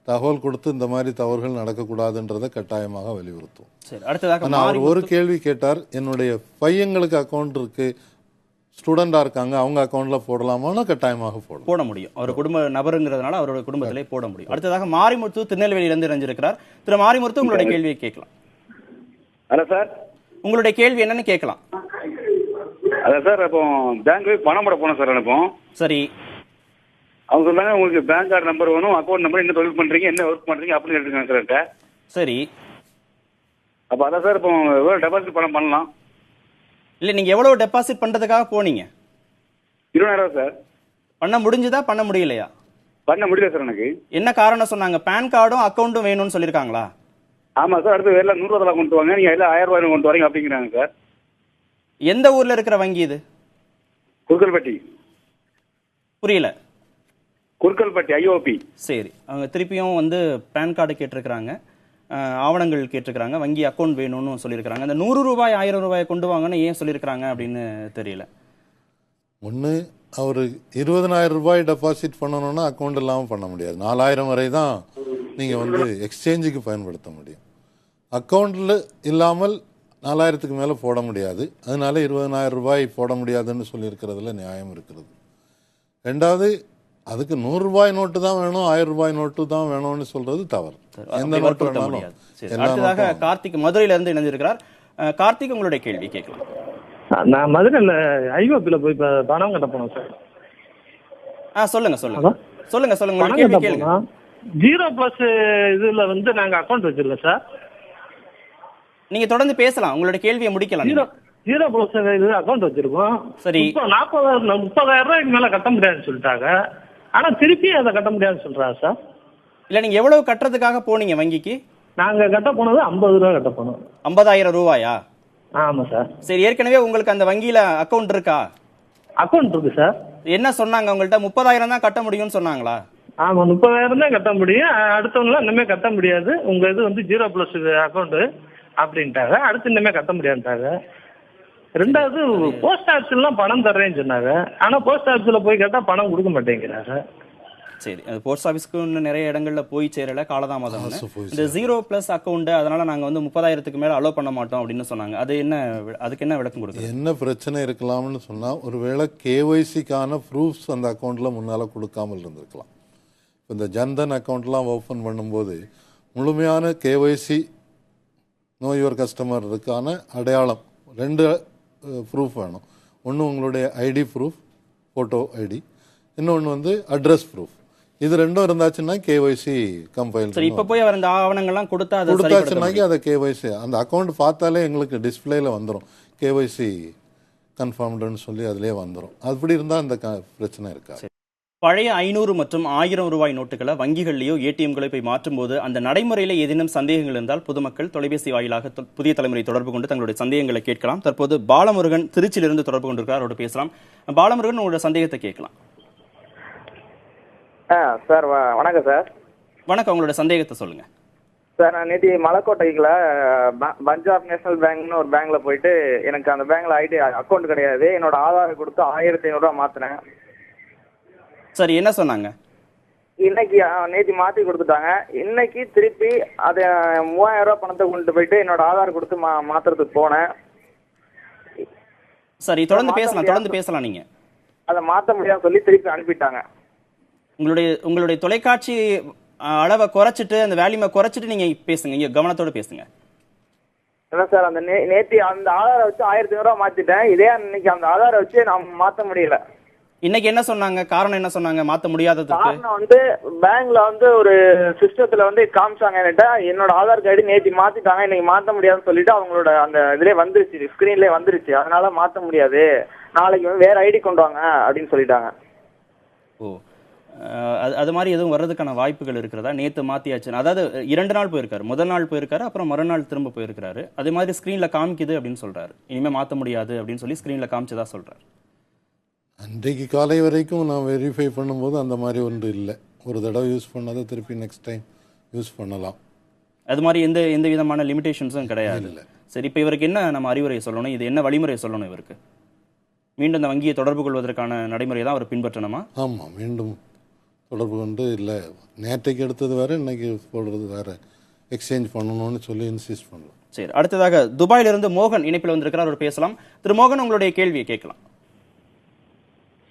தகவல் கொடுத்து இந்த மாதிரி தவறுகள் நடக்கக்கூடாதுன்றதை கட்டாயமாக வலியுறுத்தும். சரி, அடுத்ததாக ஆனால் அவர் ஒரு கேள்வி கேட்டார், என்னுடைய பையங்களுக்கு அக்கௌண்ட் இருக்கு, ஸ்டூடெண்டா இருக்காங்க, அவங்க அக்கௌண்ட்ல போடலாமான்னா கட்டாயமாக போட முடியும். அவர் குடும்ப நபருங்கிறதுனால அவரோட குடும்பத்திலே போட முடியும். அடுத்ததாக மாரிமுத்து திருநெல்வேலியிலிருந்து இணைஞ்சிருக்கிறார். திரு மாரிமுத்து, உங்களுடைய கேள்வியை கேட்கலாம். ஹலோ சார், உங்களுடைய கேள்வி என்னன்னு கேட்கலாம். அதான் சார், இப்போ பேங்க் பணம் போட போனோம் சார். அனுப்போம். சரி, அவங்க சொன்னாங்க உங்களுக்கு பேங்க் கார்டு நம்பர் வேணும், அக்கௌண்ட் நம்பர், என்ன தொழில் பண்றீங்க, என்ன ஒர்க் பண்றீங்க அப்படின்னு கேட்டுருக்காங்க சார். சரி, அப்போ அதான் சார், இப்போ எவ்வளோ டெபாசிட் பணம் பண்ணலாம்? இல்ல நீங்க எவ்வளவு டெபாசிட் பண்றதுக்காக போனீங்க? 20,000 சார். பண்ண முடிஞ்சதா பண்ண முடியலையா? பண்ண முடியல சார். எனக்கு என்ன காரணம் சொன்னாங்க? பேன் கார்டும் அக்கௌண்ட்டும் வேணும்னு சொல்லியிருக்காங்களா? ஆமா சார். அடுத்து எல்லாம் 100 கொண்டு வாங்க, நீங்க எல்லாம் 1000 ரூபாய் கொண்டு வரீங்க அப்படிங்கிறாங்க சார். எந்த ஊர்ல இருக்கிற வங்கி இது? குறுக்கல்பட்டி. புரியல. குறுக்கல்பட்டி IOP. சரி, அவங்க திருப்பியும் வந்து பேன் கார்டு கேட்டிருக்கிறாங்க, ஆவணங்கள் கேட்டிருக்கிறாங்க, வங்கி அக்கௌண்ட் வேணும்னு சொல்லியிருக்கிறாங்க. அந்த 100 ரூபாய் 1000 ரூபாயை கொண்டு வாங்கன்னு ஏன் சொல்லியிருக்கிறாங்க அப்படின்னு தெரியல. ஒன்று, அவர் 20,000 ரூபாய் டெபாசிட் பண்ணணும்னா அக்கௌண்ட் இல்லாமல் பண்ண முடியாது. 4,000 வரை தான் நீங்கள் வந்து எக்ஸ்சேஞ்சுக்கு பயன்படுத்த முடியும். அக்கௌண்ட்டில் இல்லாமல் 4,000க்கு மேலே போட முடியாது. அதனால 20,000 ரூபாய் போட முடியாதுன்னு சொல்லியிருக்கிறதுல நியாயம் இருக்கிறது. ரெண்டாவது, அதுக்கு 100 ரூபாய் நோட்டு தான் வேணும், 1000 ரூபாய் நோட்டு தான் வேணும்னு சொல்றது தவறு. எந்த நோட்டு வேணாலும். அடுத்ததாக கார்த்திக் மதுரையில இருந்து இணைஞ்சிருக்கிறார். கார்த்திக், உங்களுடைய கேள்வி கேட்கலாம். நான் மதுரையில் IOPல போய் இப்போ பணம் கட்ட போனோம் சார். சொல்லுங்க சொல்லுங்க சொல்லுங்க சொல்லுங்க உங்களுடைய கேள்வி கேளுங்க. 0+ இதுல வந்து நாங்க அக்கௌண்ட் வச்சிருக்கோம் சார். நீங்க தொடர்ந்து பேசலாம், உங்களுடைய கேள்வியை முடிக்கலாம். 0+ இது அக்கௌண்ட் வச்சிருக்கோம். சரி, 30,000 ரூபாய்க்கு மேல கட்ட முடியாதுன்னு சொல்லிட்டாங்க. ஆனா திருப்பி அதை கட்ட முடியாதுன்னு சொல்றாங்க சார். இல்ல நீங்க எவ்வளவு கட்டுறதுக்காக போனீங்க வங்கிக்கு? நாங்க கட்ட போனது 50 ரூபாய் கட்ட போனோம். 50,000 ரூபாயா? ஆமா சார். சரி, ஏற்கனவே உங்களுக்கு அந்த வங்கியில அக்கௌண்ட் இருக்கா? அக்கௌண்ட் இருக்கு சார். என்ன சொன்னாங்க உங்கள்ட்ட? 30,000 தான் கட்ட முடியும்னு சொன்னாங்களா? ஆமா, 30,000 தான் கட்ட முடியும், அடுத்தவங்களாம் இன்னுமே கட்ட முடியாது, உங்க இது வந்து 0+ அக்கௌண்ட் அப்படின்ட்டாங்க. அடுத்து இன்னுமே கட்ட முடியாதுட்டாங்க. ரெண்டாவது, போஸ்ட் ஆஃபீஸ்லாம் பணம் தர்றேன்னு சொன்னாங்க. ஆனா போஸ்ட் ஆஃபீஸ்ல போய் கேட்டா பணம் கொடுக்க மாட்டேங்கிறாங்க. சரி, போஸ்ட் ஆஃபீஸ்க்கு இன்னும் நிறைய இடங்கள்ல போய் சேரல, காலதாமதம். இந்த 0+ அக்கௌண்ட், அதனால நாங்க வந்து 30,000க்கு மேல அலோவ் பண்ண மாட்டோம் அப்படின்னு சொன்னாங்க. அது என்ன, அதுக்கு என்ன விளக்கம் கொடுக்குது? என்ன பிரச்சனை இருக்கலாம்னு சொன்னா, ஒருவேளை KYCக்கான ப்ரூஃப்ஸ் அந்த அக்கௌண்ட்ல முன்னால கொடுக்காமல் இருந்திருக்கலாம். இந்த ஜன்தன் அக்கௌண்ட்லாம் ஓப்பன் பண்ணும்போது முழுமையான KYC நோ யுவர் கஸ்டமருக்கான அடையாளம் 2 ப்ரூஃப் வேணும். ஒன்று உங்களுடைய ID ப்ரூஃப், ஃபோட்டோ ID, இன்னொன்று வந்து அட்ரஸ் ப்ரூஃப். இது 2 இருந்தாச்சுன்னா KYC கம்பைல். சரி, இப்போ போய் அவர் அந்த ஆவணங்கள்லாம் கொடுத்தாச்சுன்னாக்கி அதை KYC அந்த அக்கௌண்ட் பார்த்தாலே எங்களுக்கு டிஸ்பிளேல வந்துடும், KYC கன்ஃபார்ம்டுன்னு சொல்லி அதிலே வந்துடும். அப்படி இருந்தால் அந்த பிரச்சனை இருக்காது. பழைய 500 மற்றும் 1000 ரூபாய் நோட்டுகளை வங்கிகள்லயோ ATMகளை போய் மாற்றும் போது அந்த நடைமுறையில ஏதேனும் சந்தேகங்கள் இருந்தால் பொதுமக்கள் தொலைபேசி வாயிலாக புதிய தலைமுறை தொடர்பு கொண்டு தங்களுடைய சந்தேகங்களை கேட்கலாம். தற்போது பாலமுருகன் திருச்சியிலிருந்து தொடர்பு கொண்டிருக்கிறார், அவரோட பேசலாம். பாலமுருகன், உங்களோட சந்தேகத்தை கேட்கலாம். சார் வணக்கம் சார். வணக்கம், உங்களோட சந்தேகத்தை சொல்லுங்க சார். நான் நேற்று மலைக்கோட்டைக்குள்ள பஞ்சாப் நேஷனல் பேங்க்னு ஒரு பேங்க்ல போயிட்டு எனக்கு அந்த பேங்க்ல ஐடி அக்கௌண்ட் கிடையாது, என்னோட ஆதார் கொடுத்து 1,500 ரூபா மாத்தினேன். சரி, என்ன சொன்னாங்க? இன்னைக்கு நேற்று மாத்தி கொடுத்துட்டாங்க. இன்னைக்கு திருப்பி அதை 3,000 ரூபாய் பணத்தை கொண்டு போயிட்டு என்னோட ஆதார் கொடுத்து மாத்துறதுக்கு போனேன். சரி, தொடர்ந்து பேசலாம். நீங்க அதை மாத்த முடியாதுன்னு சொல்லி திருப்பி அனுப்பிட்டாங்க. உங்களுடைய தொலைக்காட்சி அளவை குறைச்சிட்டு, அந்த வேல்யூமை குறைச்சிட்டு நீங்க பேசுங்க, இங்க கவனத்தோட பேசுங்க. என்ன சார், அந்த நேற்று அந்த ஆதாரை வச்சு 1,500 ரூபாய் மாத்திட்டேன். இதே இன்னைக்கு அந்த ஆதாரை வச்சு நான் மாத்த முடியல. இன்னைக்கு என்ன சொன்னாங்க? காரணம் என்ன சொன்னாங்க மாத்த முடியாததுக்கு? காரணம் வந்து பேங்க்ல வந்து ஒரு சிஸ்டத்துல வந்து காமிச்சாங்க என்கிட்ட, என்னோட ஆதார் கார்டு நேற்று மாத்திட்டாங்க, இன்னைக்கு மாத்த முடியாதுன்னு சொல்லிட்டு அவங்களோட அந்த இதுலயே வந்துருச்சு, ஸ்கிரீன்லயே வந்துருச்சு, அதனால மாத்த முடியாது, நாளைக்கு வேற ஐடி கொண்டு வாங்க அப்படின்னு சொல்லிட்டாங்க. ஓ, அது மாதிரி எதுவும் வர்றதுக்கான வாய்ப்புகள் இருக்கிறதா? நேத்து மாத்தியாச்சு, அதாவது 2 நாள் போயிருக்காரு, முதல் நாள் போயிருக்காரு, அப்புறம் மறுநாள் திரும்ப போயிருக்காரு. அதே மாதிரி ஸ்கிரீன்ல காமிக்குது அப்படின்னு சொல்றாரு, இனிமே மாத்த முடியாது அப்படின்னு சொல்லி ஸ்கிரீன்ல காமிச்சதா சொல்றாரு. அன்றைக்கு காலை வரைக்கும் நான் வெரிஃபை பண்ணும்போது அந்த மாதிரி ஒன்று இல்லை. ஒரு தடவை யூஸ் பண்ணதை திருப்பி நெக்ஸ்ட் டைம் யூஸ் பண்ணலாம். அது மாதிரி எந்த விதமான லிமிடேஷன்ஸும் கிடையாது. சரி, இப்போ இவருக்கு என்ன நம்ம அறிவுரை சொல்லணும்? இது என்ன வழிமுறை சொல்லணும் இவருக்கு? மீண்டும் அந்த வங்கியை தொடர்பு கொள்வதற்கான நடைமுறை தான் அவர் பின்பற்றணுமா? ஆமாம், மீண்டும் தொடர்பு கொண்டு இல்லை நேற்றைக்கு எடுத்தது வேறு இன்னைக்கு போடுறது வேறு எக்ஸ்சேஞ்ச் பண்ணணும்னு சொல்லி இன்சிஸ்ட் பண்ணலாம். சரி, அடுத்ததாக துபாயிலிருந்து மோகன் இணைப்பில் வந்திருக்கிறார், அவர் பேசலாம். திரு மோகன், உங்களுடைய கேள்வியை கேட்கலாம்.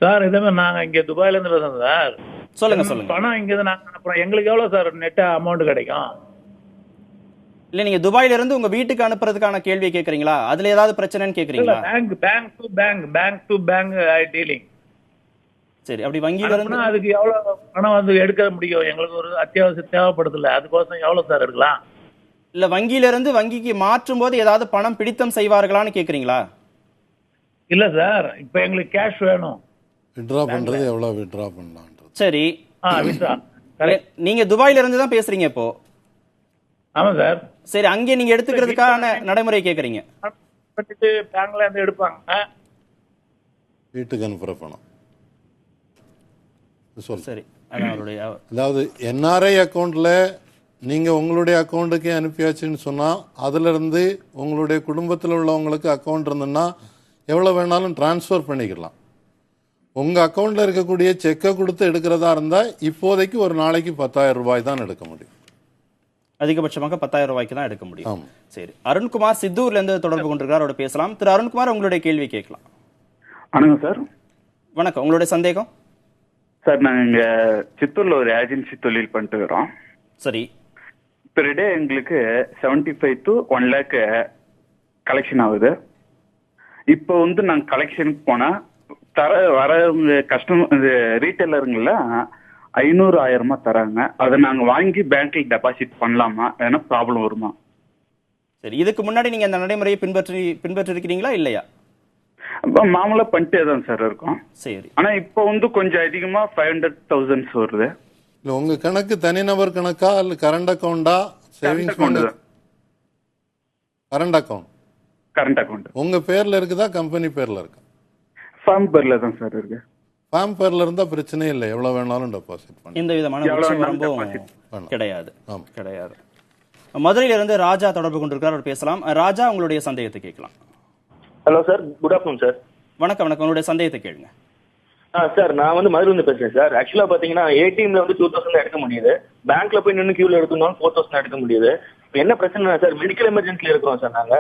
சார் இதே மாதிரி நாங்கள் இங்கே துபாயிலேருந்து பேசுகிறோம் சார். சொல்லுங்க. பணம் இங்கேருந்து நாங்கள் அனுப்புகிறோம், எங்களுக்கு எவ்வளோ சார் நெட்டா அமௌண்ட் கிடைக்கும்? இல்ல, நீங்க துபாயில இருந்து உங்க வீட்டுக்கு அனுப்புறதுக்கான கேள்வியை கேக்குறீங்களா? அதுல ஏதாவது பிரச்சனைன்னு கேக்குறீங்களா? Bank to bank dealing. சரி, அப்படி வங்கியில இருந்து அதுக்கு எவ்வளவு பணம் வந்து எடுக்க முடியும்? எங்களுக்கு ஒரு அத்தியாவசியம் தேவைப்படுதுல்ல, அதுக்கோசம் எவ்வளவு சார் எடுக்கலாம்? இல்ல, வங்கியில இருந்து வங்கிக்கு மாற்றும் போது ஏதாவது பணம் பிடித்தம் செய்வார்களான்னு கேக்குறீங்களா? இல்ல சார், இப்ப எங்களுக்கு கேஷ் வேணும். வித்ட்ரா பண்றது எவ்வளவு வித்ட்ரா பண்ணலாம்? சரி, வித்ட்ரா. நீங்க துபாயில இருந்து தான் பேசுறீங்க இப்போ? ஆமா சார். சரி, அங்கே நீங்க எடுத்துக்கிறதுக்கான நடைமுறை கேக்குறீங்க. பேங்க்ல இருந்து எடுப்பாங்க, வீட்டுக்கு அனுப்புற பணம். சரி, அதாவது என்ஆர்ஐ அக்கௌண்ட்ல நீங்க உங்களுடைய அக்கௌண்ட்டுக்கே அனுப்பியாச்சுன்னு சொன்னா அதுல இருந்து உங்களுடைய குடும்பத்தில் உள்ளவங்களுக்கு அக்கௌண்ட் இருந்ததுன்னா எவ்வளவு வேணாலும் டிரான்ஸ்ஃபர் பண்ணிக்கலாம். உங்க அக்கௌண்ட்ல இருக்கக்கூடிய செக்கை கொடுத்து எடுக்கிறதா இருந்தா இப்போதைக்கு ஒரு நாளைக்கு 10,000 ரூபாய் தான் எடுக்க முடியும். அதிகபட்சமாக 10,000 ரூபாய்க்கு தான் எடுக்க முடியும். சரி, அருண்குமார் சித்தூர்ல இருந்து தொடர்பு கொண்டிருக்கிறார், அவரோட பேசலாம். திரு அருண்குமார், உங்களுடைய கேள்வி கேட்கலாம். வணக்கம் சார். வணக்கம், உங்களுடைய சந்தேகம்? சார், நாங்கள் இங்கே சித்தூரில் ஒரு ஏஜென்சி தொழில் பண்ணிட்டு வரோம். சரி, பெர் டே எங்களுக்கு 75 to 1 lakh கலெக்ஷன் ஆகுது. இப்போ வந்து நாங்கள் கலெக்ஷனுக்கு போனால் வர கஸ்டமர் ரீட்டைலருங்கள 500,000 தராங்க. அதை நாங்கள் வாங்கி பேங்க்ல டெபாசிட் பண்ணலாமா? ஏன்னா ப்ராப்ளம் வருமா? சரி, இதுக்கு முன்னாடி நீங்க அந்த நடைமுறையை பின்பற்றி இருக்கிறீங்களா இல்லையா? மாமூலா பண்ணிட்டே தான் சார் இருக்கும். சரி, ஆனா இப்போ வந்து கொஞ்சம் அதிகமா 500,000 வருது. இல்ல, உங்க கணக்கு தனிநபர் கணக்கா இல்ல கரண்ட் அக்கௌண்டா? Savings account. Current account. Current account உங்க பேர்ல இருக்குதா கம்பெனி பேர்ல இருக்கா? ஃபார்ம் பேர்ல தான் சார் இருக்கு. ஃபார்ம் பேர்ல இருந்தா பிரச்சனை இல்லை, எவ்வளவு வேணாலும் டெபாசிட் பண்ணலாம். எந்த விதமான கிடையாது. கிடையாது. மதுரையில இருந்து ராஜா தொடர்பு கொண்டிருக்கிறார், அவர் பேசலாம். ராஜா, உங்களுடைய சந்தேகத்தை கேட்கலாம். Hello sir, good afternoon sir. வணக்கம். உங்களுடைய சந்தேகத்தை கேளுங்க. சார், நான் வந்து மதுரை வந்து பேசுறேன் சார். ஆக்சுவலா பாத்தீங்கன்னா ஏடிஎம்ல வந்து 2,000 எடுக்க முடியுது, பேங்க்ல போய் நின்று கியூல எடுக்கணும் 4,000 எடுக்க முடியுது. இப்போ என்ன பிரச்சனை சார், மெடிக்கல் எமர்ஜென்சில இருக்கிறோம் சார். நாங்க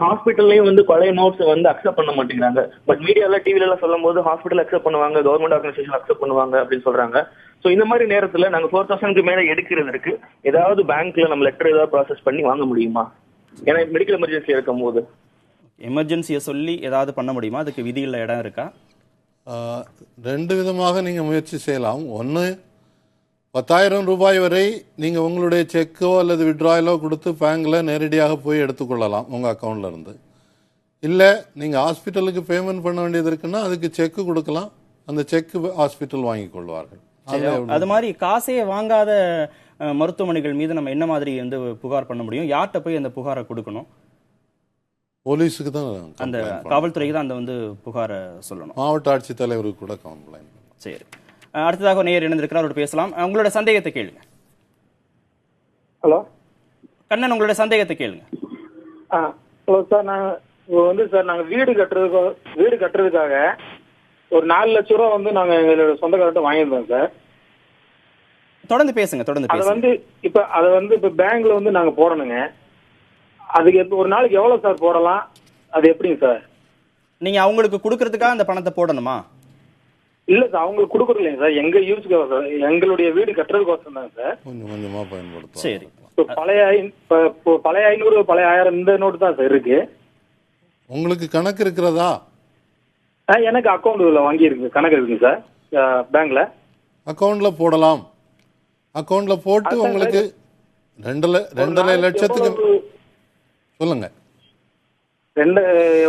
ஹாஸ்பிட்டல்லையும் வந்து பழைய நோட்ஸ் வந்து அக்செப்ட் பண்ண மாட்டேங்கிறாங்க. பட் மீடியால டிவில எல்லாம் சொல்லும் போது ஹாஸ்பிட்டல் அக்செப்ட் பண்ணுவாங்க, கவர்மெண்ட் ஆர்கனைசேஷன் அக்செப்ட் பண்ணுவாங்க அப்படின்னு சொல்றாங்க. ஸோ இந்த மாதிரி நேரத்துல நாங்க 4,000க்கு மேல எடுக்கிறதுக்கு ஏதாவது பேங்க்ல நம்ம லெட்டர் ஏதாவது ப்ராசஸ் பண்ணி வாங்க முடியுமா? ஏன்னா மெடிக்கல் எமர்ஜென்சி இருக்கும் போது எமர்ஜென்சியை சொல்லி ஏதாவது பண்ண முடியுமா? அதுக்கு விதியில் இடம் இருக்கா? ரெண்டு விதமாக நீங்க முயற்சி செய்யலாம். ஒன்று, 10,000 ரூபாய் வரை நீங்க உங்களுடைய செக்கோ அல்லது விட்ராயலோ கொடுத்து பேங்க்ல நேரடியாக போய் எடுத்துக்கொள்ளலாம் உங்க அக்கௌண்ட்ல இருந்து. இல்ல நீங்க ஹாஸ்பிட்டலுக்கு பேமெண்ட் பண்ண வேண்டியது இருக்குன்னா அதுக்கு செக் கொடுக்கலாம், அந்த செக் ஹாஸ்பிட்டல் வாங்கி கொள்வார்கள். அது மாதிரி காசையே வாங்காத மருத்துவமனைகள் மீது நம்ம என்ன மாதிரி வந்து புகார் பண்ண முடியும்? யார்கிட்ட போய் அந்த புகாரை கொடுக்கணும்? போலீஸுக்கு தான், அந்த காவல்துறைக்கு தான் அந்த வந்து புகாரை சொல்லணும். மாவட்ட ஆட்சித்தலைவருக்கு கூட கம்ப்ளைண்ட். சரி, அடுத்ததாக நேயர் இணைந்திருக்கிறார், அவர் பேசலாம். உங்களோட சந்தேகத்தை கேளுங்க. ஹலோ கண்ணன், உங்களோட சந்தேகத்தை கேளுங்க. ஹலோ சார், நாங்கள் வீடு கட்டுறதுக்காக ஒரு 4 லட்சம் ரூபா வந்து நாங்கள் எங்களோட சொந்தக்காரர்கிட்ட வாங்கியிருந்தோம் சார். தொடர்ந்து பேசுங்க. அதை வந்து இப்போ பேங்க்ல வந்து நாங்கள் போடணுங்க. அதுக்கு ஒரு நாளைக்கு எவ்வளவு சார் போடலாம்? அது எப்படிங்க சார்? நீங்க அவங்களுக்கு கொடுக்கறதுக்காக அந்த பணத்தை போடணுமா? இல்ல சார், அவங்களுக்கு கொடுக்கறது இல்லைங்க சார், எங்க யூஸ்க்கு சார், எங்களுடைய வீடு கட்டுறதுக்கோசம் தான் சார். கொஞ்சம் கொஞ்சமா பயன்படுத்தும். சரி, பழைய 500 பழைய 1000 இந்த நோட்டு தான் சார் இருக்கு. உங்களுக்கு கணக்கு இருக்கிறதா? எனக்கு அக்கௌண்ட்ல வாங்கி இருக்கு, கணக்கு இருக்குங்க சார் பேங்க்ல. அக்கௌண்ட்ல போடலாம். அக்கௌண்ட்ல போட்டு உங்களுக்கு 2.5 லட்சத்துக்கு சொல்லுங்க.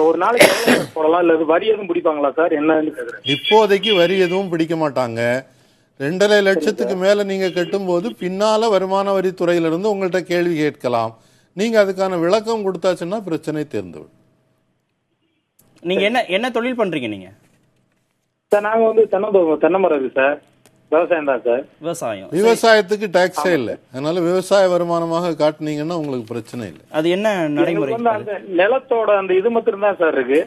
ஒரு நாளைக்கு போடலாம், இல்ல வரி எதுவும் பிடிப்பாங்களா சார்? என்னன்னு கேக்குறேன். இப்போதைக்கு வரி எதுவும் பிடிக்க மாட்டாங்க. 2.5 லட்சத்துக்கு மேல நீங்க கட்டும் போது பின்னால வருமான வரித்துறையிலிருந்து உங்கள்கிட்ட கேள்வி கேட்கலாம். நீங்க அதுக்கான விளக்கம் கொடுத்தாச்சுன்னா பிரச்சனை தீர்ந்துவிடும். நீங்க என்ன தொழில் பண்றீங்க நீங்க? சார், நாங்க வந்து தென்னை மரம் இருக்கு சார், விவசாயம் தான் சார். விவசாயத்துக்கு டாக்ஸே இல்லை, அதனால விவசாய வருமானமாக காட்டினீங்கன்னா உங்களுக்கு பிரச்சனை இல்லை. அது என்ன நடைமுறை? அந்த நிலத்தோட அந்த இது மட்டும் தான் சார் இருக்கு,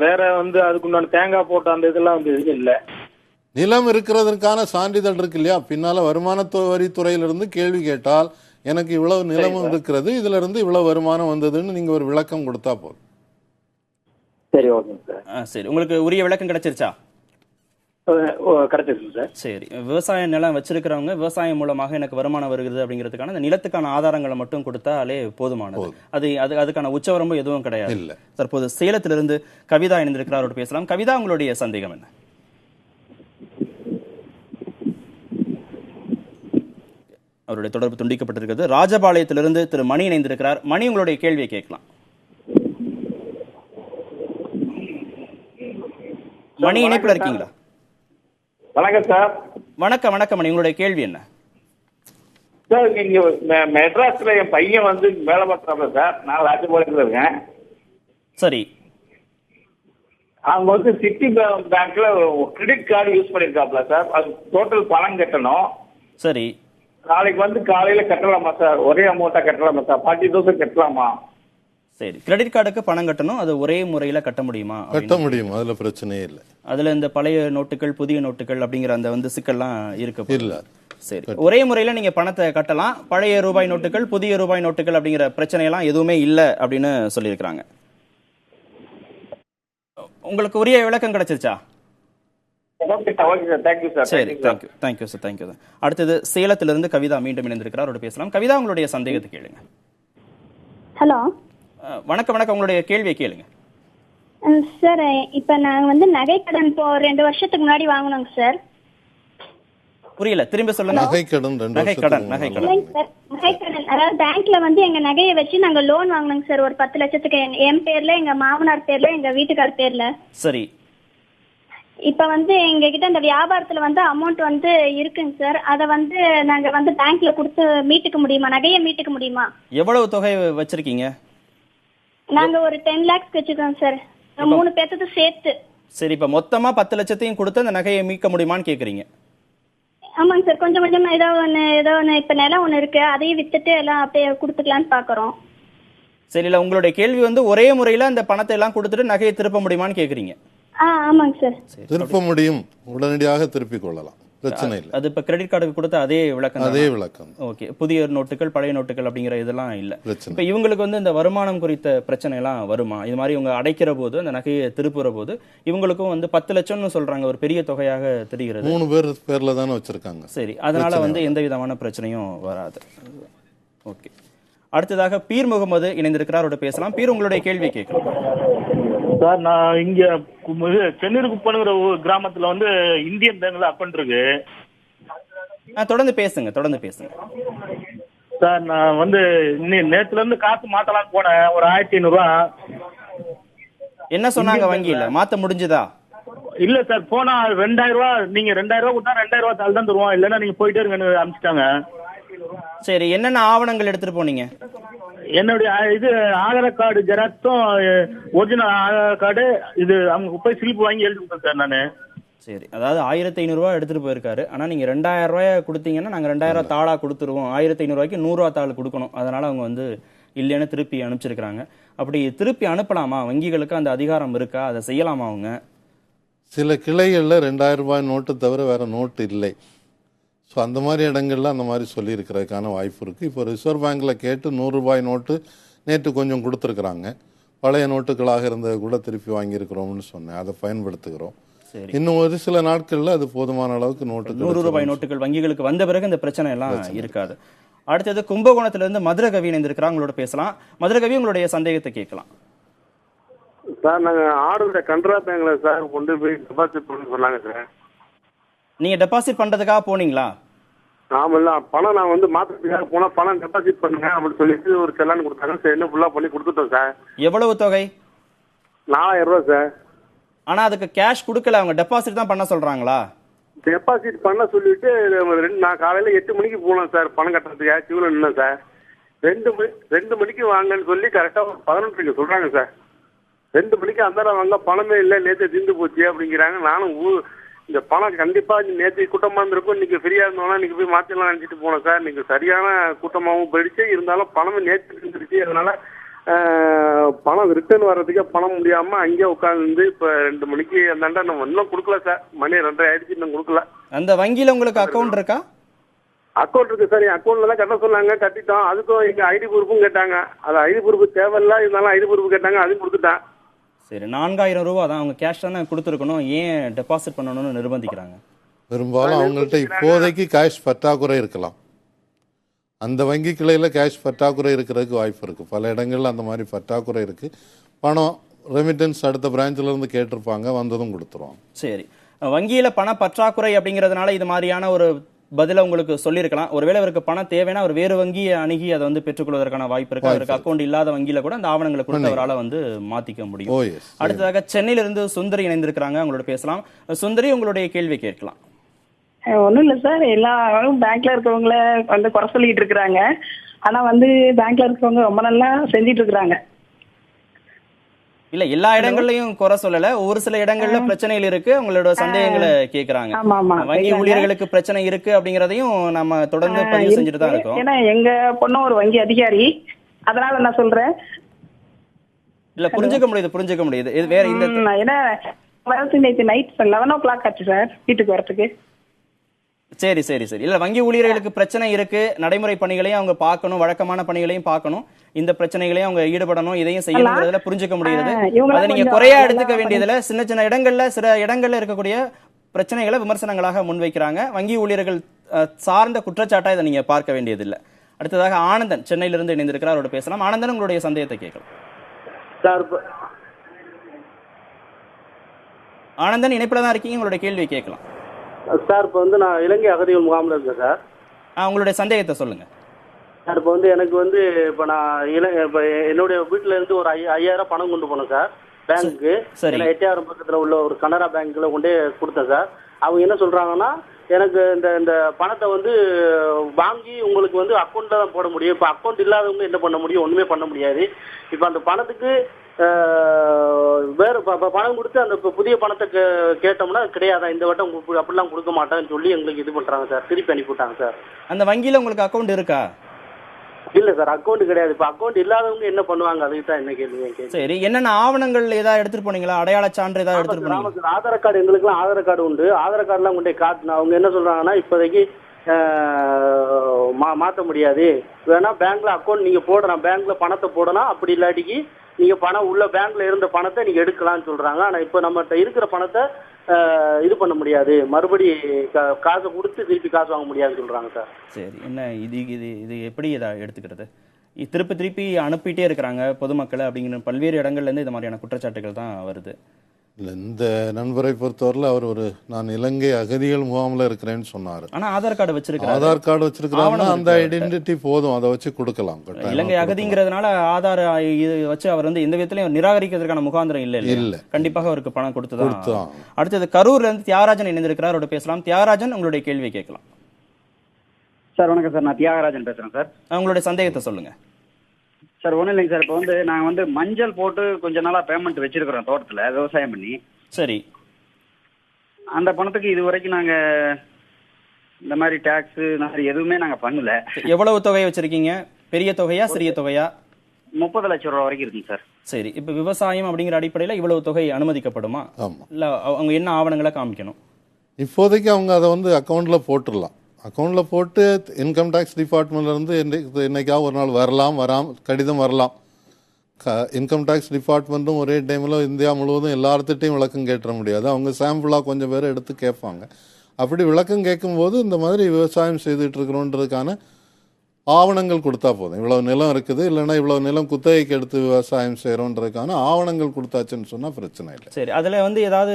வேற வந்து அதுக்குண்டான தேங்காய் போட்ட அந்த இதெல்லாம் வந்து இல்ல. நிலம் இருக்கிறதற்கான சான்றிதழ் இருக்கு இல்லையா, பின்னால வருமான வரித்துறையிலிருந்து கேள்வி கேட்டால் எனக்கு இவ்வளவு நிலமும் இருக்கிறது, இதுல இருந்து இவ்வளவு வருமானம் வந்ததுன்னு நீங்க ஒரு விளக்கம் கொடுத்தா போதும். சரி, ஓகேங்க சார். சரி, உங்களுக்கு உரிய விளக்கம் கிடைச்சிருச்சா? கிடைச்சிருக்கு சார். சரி, விவசாய நிலம் வச்சிருக்கிறவங்க விவசாயம் மூலமாக எனக்கு வருமானம் வருகிறது அப்படிங்கிறதுக்கான அந்த நிலத்துக்கான ஆதாரங்களை மட்டும் கொடுத்தாலே போதுமானது. அதுக்கான உச்சவரம்பு எதுவும் கிடையாது. இல்ல. தற்போது சேலத்திலிருந்து கவிதா இணைந்திருக்கிறார், அவரோடு பேசலாம். கவிதா, உங்களுடைய சந்தேகம் என்ன? அவருடைய தொடர்பு துண்டிக்கப்பட்டிருக்கிறது. ராஜபாளையத்திலிருந்து திரு மணி இணைந்திருக்கிறார். மணி, உங்களுடைய கேள்வியை கேட்கலாம். மணி, இணைப்புல இருக்கீங்களா? வணக்கம் சார். வணக்கம் வணக்கம் மணி, உங்களுடைய கேள்வி என்ன? சார், இங்க மெட்ராஸ்ல என் பையன் வந்து வேலை பார்க்கறாப்ல சார். நான் ராஜபாளையத்துல இருக்கேன். சரி. அவங்க வந்து சிட்டி பேங்க்ல கிரெடிட் கார்டு யூஸ் பண்ணிருக்காப்ல சார். அது டோட்டல் பணம் கட்டணும். சரி. நாளைக்கு வந்து காலையில கட்டலாமா சார்? ஒரே அமௌண்ட்டா கட்டலாமா சார்? 40,000 கட்டலாமா? சரி, கிரெடிட் கார்டுக்கு பணம் கட்டணும், அது ஒரே முறையில கட்ட முடியுமா? கட்ட முடியும், அதுல பிரச்சனையே இல்லை. அதுல இந்த பழைய நோட்டுகள் புதிய நோட்டுகள் அப்படிங்கிற அந்த சிக்கல்லாம் இருக்கு இல்ல. சரி, ஒரே முறையில நீங்க பணத்தை கட்டலாம். பழைய ரூபாய் நோட்டுகள் புதிய ரூபாய் நோட்டுகள் அப்படிங்கிற பிரச்சனை எல்லாம் எதுவுமே இல்லை அப்படின்னு சொல்லியிருக்கிறாங்க. உங்களுக்கு உரிய விளக்கம் கிடைச்சிருச்சா? சரி, தேங்க்யூ சார். அடுத்தது சேலத்திலிருந்து கவிதா மீண்டும் இணைந்திருக்கிறார், அவரோட பேசலாம். கவிதா, உங்களுடைய சந்தேகத்தை கேளுங்க. ஹலோ, வணக்கம் வணக்கம், உங்களுடைய கேள்வியை கேளுங்க. சார், இப்ப நாங்க வந்து நகை கடன் 2 வருஷத்துக்கு முன்னாடி வாங்கினோங்க சார். புரியல, திரும்ப சொல்லுங்க. நகை கடன் அதாவது பேங்க்ல வந்து எங்க நகையை வச்சு நாங்க லோன் வாங்கினோங்க சார், ஒரு 10 லட்சத்துக்கு. என் பேர்ல, எங்க மாமனார் பேர்ல, எங்க வீட்டுக்கார் பேர்ல. சரி. இப்ப வந்து எங்க கிட்ட அந்த வியாபாரத்துல வந்து அமௌண்ட் வந்து இருக்குங்க சார். அத வந்து நாங்க வந்து பேங்க்ல கொடுத்து மீட்டுக்க முடியுமா? நகையை மீட்டுக்க முடியுமா? எவ்வளவு தொகை வச்சிருக்கீங்க? நாங்க ஒரு 10 lakhs வச்சிருக்கோம் சார், 3 பேர்த்து சேர்த்து. சரி, இப்ப மொத்தமா 10 லட்சத்தையும் கொடுத்து அந்த நகையை மீட்க முடியுமான்னு கேக்குறீங்க? ஆமாங்க சார், கொஞ்சம் கொஞ்சமா ஏதோ ஒண்ணு இப்ப நிலம் ஒண்ணு இருக்கு, அதையும் வித்துட்டு எல்லாம் அப்படியே கொடுத்துக்கலான்னு பாக்குறோம். சரி, இல்ல உங்களுடைய கேள்வி வந்து ஒரே முறையில அந்த பணத்தை எல்லாம் கொடுத்துட்டு நகையை திருப்ப முடியுமான்னு கேக்குறீங்க? ஆமாங்க சார். திருப்ப முடியும், உடனடியாக திருப்பிக் கொள்ளலாம், பிரச்சனை இல்லை. அது இப்ப கிரெடிட் கார்டுக்கு கொடுத்த அதே விளக்கம்? அதே விளக்கம். ஓகே, புதிய நோட்டுகள் பழைய நோட்டுகள் அப்படிங்கிற இதெல்லாம் இல்ல. பிரச்சனை. இப்ப இவங்களுக்கு வந்து இந்த வருமானம் குறித்த பிரச்சனை எல்லாம் வருமா? இது மாதிரி இவங்க அடைக்கிற போது, அந்த நகையை திருப்புற போது இவங்களுக்கும் வந்து 10 லட்சம்னு சொல்றாங்க, ஒரு பெரிய தொகையாக தெரிகிறது. 3 பேர் பேர்ல தானே வச்சிருக்காங்க. சரி, அதனால வந்து எந்த விதமான பிரச்சனையும் வராது. ஓகே, அடுத்ததாக பீர் முகமது இணைந்திருக்கிறார், அவரோட பேசலாம். பீர், உங்களுடைய கேள்வி கேட்கலாம். சார், நான் இங்க சென்னூர் குப்பனுங்கிற கிராமத்துல வந்து இந்தியன் பேங்க்ல அக்கௌண்ட் இருக்கு. தொடர்ந்து பேசுங்க. சார், நான் வந்து நேத்துல இருந்து காசு மாத்தலாம்னு போனேன், ஒரு 1500 ரூபா. என்ன சொன்னாங்க வங்கியில? மாத்த முடிஞ்சதா? இல்ல சார், போனா 2000 ரூபா, நீங்க 2000 ரூபா கொடுத்தா 2000 ரூபா தாள் தான் தருவோம், இல்லன்னா நீங்க போயிட்டே இருங்கன்னு அனுப்பிச்சிட்டாங்க. சரி, என்னென்ன ஆவணங்கள் எடுத்துட்டு போனீங்க? என்னுடைய ஆதார் கார்டு ஜெராக்ஸும் ஒரிஜினல் ஆதார் கார்டு, இது அவங்க போய் ஸ்லிப் வாங்கி எழுதி கொடுத்தேன் சார் நானு. சரி, அதாவது 1500 ரூபா எடுத்துட்டு போயிருக்காரு. ஆனா நீங்க 2000 ரூபாய் கொடுத்தீங்கன்னா நாங்க 2000 ரூபாய் தாளா கொடுத்துருவோம், 1500 ரூபாய்க்கு 100 ரூபாய் தாள் கொடுக்கணும். அதனால அவங்க வந்து இல்லைன்னு திருப்பி அனுப்பிச்சிருக்காங்க. அப்படி திருப்பி அனுப்பலாமா? வங்கிகளுக்கு அந்த அதிகாரம் இருக்கா? அதை செய்யலாமா அவங்க? சில கிளைகள்ல 2000 ரூபாய் நோட்டு தவிர வேற நோட்டு இல்லை. ஸோ அந்த மாதிரி இடங்கள்ல அந்த மாதிரி சொல்லியிருக்கிறதுக்கான வாய்ப்பு இருக்குது. இப்போ ரிசர்வ் பேங்க்கில் கேட்டு 100 ரூபாய் நோட்டு நேற்று கொஞ்சம் கொடுத்துருக்குறாங்க. பழைய நோட்டுகளாக இருந்தது கூட திருப்பி வாங்கியிருக்கிறோம்னு சொன்னேன், அதை பயன்படுத்துகிறோம். இன்னும் ஒரு சில நாட்களில் அது போதுமான அளவுக்கு நோட்டு 100 ரூபாய் நோட்டுகள் வங்கிகளுக்கு வந்த பிறகு இந்த பிரச்சனை எல்லாம் இருக்காது. அடுத்தது கும்பகோணத்திலிருந்து மதுரகவி இணைந்திருக்கிறாங்க, உங்களோட பேசலாம். மதுரகவி, உங்களுடைய சந்தேகத்தை கேட்கலாம். சார், நாங்கள் ஆடுற கனரா பேங்க்ல சார் கொண்டு போய் டெபாசிட் பண்ண சொன்னாங்க சார். நீங்க டெபாசிட் பண்றதுக்காக போனீங்களா? ஆமாம்ல, பணம் நான் வந்து மாத்திரத்துக்காக போனா பணம் டெபாசிட் பண்ணுங்க அப்படின்னு சொல்லிட்டு ஒரு செல்லான் கொடுத்தாங்க. சரி, என்ன ஃபுல்லா பண்ணி கொடுத்துட்டோம் சார். எவ்வளவு தொகை? 4000 ரூபாய் சார். ஆனா அதுக்கு கேஷ் கொடுக்கல, அவங்க டெபாசிட் தான் பண்ண சொல்றாங்களா? டெபாசிட் பண்ண சொல்லிட்டு நான் காலையில 8 மணிக்கு போனேன் சார் பணம் கட்டுறதுக்கு. கியூல நின்னேன் சார். 2 மணிக்கு வாங்கன்னு சொல்லி கரெக்டா 11 சொல்றாங்க சார். 2 மணிக்கு அந்த வாங்க பணமே இல்லை, நேற்று தீர்ந்து போச்சு அப்படிங்கிறாங்க. நானும் இந்த பணம் கண்டிப்பா நேற்று கூட்டமா இருந்திருக்கும், இன்னைக்கு ஃப்ரீயா இருந்தோம்னா இன்னைக்கு போய் மாத்திரலாம் நினைச்சிட்டு போனேன் சார். இன்னைக்கு சரியான கூட்டமாகவும் போயிடுச்சு, இருந்தாலும் பணமே நேற்று இருந்துருச்சு. அதனால பணம் ரிட்டர்ன் வர்றதுக்கே பணம் முடியாம அங்கேயே உட்காந்து இப்ப 2 மணிக்கு அந்தாண்டா நம்ம இன்னும் கொடுக்கல சார். மணி 2:30 ஆயிடுச்சு, இன்னும் கொடுக்கல. அந்த வங்கியில உங்களுக்கு அக்கவுண்ட் இருக்கா? அக்கௌண்ட் இருக்கு சார். என் அக்கௌண்ட்ல தான் கட்ட சொன்னாங்க, கட்டிட்டோம். அதுக்கும் எங்க ஐடி ப்ரூஃபும் கேட்டாங்க. அது ஐடி ப்ரூஃப் தேவையில்ல, இருந்தாலும் ஐடி ப்ரூஃப் கேட்டாங்க, அதுவும் கொடுத்துட்டேன். சரி, 4000 ரூபா தான் அவங்க கேஷ் தானே கொடுத்துருக்கணும், ஏன் டெபாசிட் பண்ணணும்னு நிர்பந்திக்கிறாங்க? பெரும்பாலும் அவங்கள்ட்ட இப்போதைக்கு கேஷ் பற்றாக்குறை இருக்கலாம். அந்த வங்கி கிளையில் கேஷ் பற்றாக்குறை இருக்கிறதுக்கு வாய்ப்பு இருக்குது. பல இடங்களில் அந்த மாதிரி பற்றாக்குறை இருக்குது. பணம் ரெமிட்டன்ஸ் அடுத்த பிரான்ச்சில் இருந்து கேட்டிருப்பாங்க, வந்ததும் கொடுத்துருவாங்க. சரி, வங்கியில் பண பற்றாக்குறை அப்படிங்கிறதுனால இது மாதிரியான ஒரு பதில உங்களுக்கு சொல்லியிருக்கலாம். ஒருவேளை அவருக்கு பணம் தேவைன்னா அவர் வேறு வங்கியை அணுகி அதை வந்து பெற்றுக்கொள்வதற்கான வாய்ப்பு இருக்கு. அவருக்கு அக்கௌண்ட் இல்லாத வங்கியில கூட அந்த ஆவணங்களை கொடுத்து அவரால் வந்து மாத்திக்க முடியும். அடுத்ததாக சென்னையிலிருந்து சுந்தரி இணைந்திருக்கிறாங்க, அவங்களோட பேசலாம். சுந்தரி, உங்களுடைய கேள்வி கேட்கலாம். ஒன்றும் இல்லை சார், எல்லாரும் பேங்க்ல இருக்கவங்கள வந்து குறை சொல்லிட்டு இருக்கிறாங்க. ஆனா வந்து பேங்க்ல இருக்கவங்க ரொம்ப நல்லா செஞ்சிட்டு இருக்கிறாங்க. இல்ல, எல்லா இடங்கள்லயும் குறை சொல்லல, ஒரு சில இடங்கள்ல பிரச்சனைகள் இருக்கு, அவங்களோட சந்தேகங்களை கேக்குறாங்க. வங்கி ஊழியர்களுக்கு பிரச்சனை இருக்கு அப்படிங்கறதையும் நம்ம தொடர்ந்து பதிவு செஞ்சுட்டு தான் இருக்கோம். ஏன்னா எங்க பொண்ணு ஒரு வங்கி அதிகாரி, அதனால நான் சொல்றேன். இல்ல, புரிஞ்சுக்க முடியுது. இது வேற இந்த ஏன்னா நேற்று நைட் 11 o'clock ஆச்சு சார் வீட்டுக்கு வரதுக்கு. சரி. இல்ல, வங்கி ஊழியர்களுக்கு பிரச்சனை இருக்கு, நடைமுறை பணிகளையும் அவங்க பார்க்கணும், வழக்கமான பணிகளையும் பார்க்கணும், இந்த பிரச்சனைகளையும் அவங்க ஈடுபடணும், இதையும் செய்யணுங்கிறதுல புரிஞ்சுக்க முடியுது. அதை நீங்க குறையா எடுத்துக்க வேண்டியதுல சின்ன இடங்கள்ல இருக்கக்கூடிய பிரச்சனைகளை விமர்சனங்களாக முன்வைக்கிறாங்க. வங்கி ஊழியர்கள் சார்ந்த குற்றச்சாட்டை இதை நீங்க பார்க்க வேண்டியதில்லை. அடுத்ததாக ஆனந்தன் சென்னையிலிருந்து இணைந்திருக்கிறார், அவரோட பேசலாம். ஆனந்தன், உங்களுடைய சந்தேகத்தை கேட்கலாம். ஆனந்தன், இணைப்புல தான் இருக்கீங்க, உங்களுடைய கேள்வியை கேட்கலாம். சார், இப்போ வந்து நான் இலங்கை அகதிகள் முகாமில் இருக்கேன் சார். உங்களுடைய சந்தேகத்தை சொல்லுங்க சார். இப்போ வந்து எனக்கு வந்து இப்போ நான் இப்போ என்னுடைய வீட்டில இருந்து ஒரு 5000 பணம் கொண்டு போனேன் சார் பேங்க்கு. 8000 பக்கத்தில் உள்ள ஒரு கனரா பேங்க்ல கொண்டே கொடுத்தேன் சார். அவங்க என்ன சொல்றாங்கன்னா, எனக்கு இந்த பணத்தை வந்து வாங்கி உங்களுக்கு வந்து அக்கௌண்ட்ல தான் போட முடியும். இப்போ அக்கௌண்ட் இல்லாதவங்க என்ன பண்ண முடியும்? ஒண்ணுமே பண்ண முடியாது. இப்போ அந்த பணத்துக்கு வேற பணம் கொடுத்து அந்த புதிய பணத்தை கேட்டோம்னா கிடையாதான், இந்த வட்டம் அப்படிலாம் கொடுக்க மாட்டேன்னு சொல்லி எங்களுக்கு இது பண்றாங்க சார், திருப்பி அனுப்பிவிட்டாங்க சார். அந்த வங்கியில உங்களுக்கு அக்கௌண்ட் இருக்கா? இல்ல சார், அக்கௌண்ட் கிடையாது. இப்ப அக்கௌண்ட் இல்லாதவங்க என்ன பண்ணுவாங்க, அதுக்கு தான் என்ன கேள்வி. சரி, என்னென்ன ஆவணங்கள் ஏதாவது எடுத்துட்டு போனீங்களா? அடையாள சான்று ஏதாவது எடுத்துட்டு போனீங்களா? ஆதார் கார்டு, எங்களுக்குலாம் ஆதார் கார்டு உண்டு. ஆதார் கார்டுலாம் கொண்டே காட்டணும். அவங்க என்ன சொல்றாங்கன்னா, இப்போதைக்கு மாற்ற முடியாது, வேணா பேங்க்ல அக்கௌண்ட் நீங்க போடலாம், பேங்க்ல பணத்தை போடலாம், அப்படி இல்லாட்டிக்கு நீங்க பணம் உள்ள பேங்க்ல இருந்த பணத்தை நீங்க எடுக்கலாம்னு சொல்றாங்க. ஆனா இப்ப நம்மகிட்ட இருக்கிற பணத்தை இது பண்ண முடியாது, மறுபடி காசை கொடுத்து திருப்பி காசு வாங்க முடியாதுன்னு சொல்றாங்க சார். சரி, என்ன இது எப்படி இதை எடுத்துக்கிறது? திருப்பி அனுப்பிட்டே இருக்கிறாங்க பொதுமக்களை அப்படிங்கிற பல்வேறு இடங்கள்ல இருந்து இந்த மாதிரியான குற்றச்சாட்டுகள் தான் வருது. இல்லை, இந்த நண்பரை பொறுத்தவரையில் அவர் நான் இலங்கை அகதிகள் முகாமில் இருக்கிறேன்னு சொன்னார். ஆனால் ஆதார் கார்டு வச்சிருக்காரு. ஆதார் கார்டு வச்சிருக்கிறாருன்னா அந்த ஐடென்டிட்டி போதும், அதை வச்சு கொடுக்கலாம். இலங்கை அகதிங்கிறதுனால ஆதார் இது வச்சு அவர் வந்து எந்த விதத்திலையும் நிராகரிக்கிறதுக்கான முகாந்திரம் இல்லை. கண்டிப்பாக அவருக்கு பணம் கொடுத்துதான். அடுத்தது கரூர்ல இருந்து தியாகராஜன் இணைந்திருக்கிறார், அவரோட பேசலாம். தியாகராஜன், உங்களுடைய கேள்வி கேட்கலாம். சார் வணக்கம் சார், நான் தியாகராஜன் பேசுறேன் சார். உங்களுடைய சந்தேகத்தை சொல்லுங்க சார். ஒன்றும் இல்லைங்க சார், இப்போ வந்து நாங்கள் வந்து மஞ்சள் போட்டு கொஞ்ச நாளாக பேமெண்ட் வச்சிருக்கிறோம் தோட்டத்தில் விவசாயம் பண்ணி. சரி, அந்த பணத்துக்கு இது வரைக்கும் நாங்கள் இந்த மாதிரி டேக்ஸ் எதுவுமே நாங்கள் பண்ணல. எவ்வளவு தொகை வச்சிருக்கீங்க? பெரிய தொகையா சிறிய தொகையா? 30 லட்சம் ரூபா வரைக்கும் இருக்குங்க சார். சரி, இப்போ விவசாயம் அப்படிங்கிற அடிப்படையில் இவ்வளவு தொகை அனுமதிக்கப்படுமா? இல்லை, அவங்க என்ன ஆவணங்களை காமிக்கணும்? இப்போதைக்கு அவங்க அதை வந்து அக்கௌண்ட்ல போட்டுடலாம். அக்கௌண்ட்டில் போட்டு இன்கம் டேக்ஸ் டிபார்ட்மெண்ட்லேருந்து என்னைக்காவது ஒரு நாள் கடிதம் வரலாம். இன்கம் டேக்ஸ் டிபார்ட்மெண்ட்டும் ஒரே டைமில் இந்தியா முழுவதும் எல்லார்த்திட்டையும் விளக்கம் கேட்டுற முடியாது. அவங்க சாம்பிளாக கொஞ்சம் பேர் எடுத்து கேட்பாங்க. அப்படி விளக்கம் கேட்கும்போது இந்த மாதிரி விவசாயம் செய்துட்டு இருக்கிறோன்றதுக்கான ஆவணங்கள் கொடுத்தா போதும். இவ்வளவு நிலம் இருக்குது, இல்லைன்னா இவ்வளவு நிலம் குத்தகைக்கு எடுத்து விவசாயம் செய்யறோன்றதுக்கான ஆவணங்கள் கொடுத்தாச்சுன்னு சொன்னா பிரச்சனை இல்லை. சரி, அதுல வந்து ஏதாவது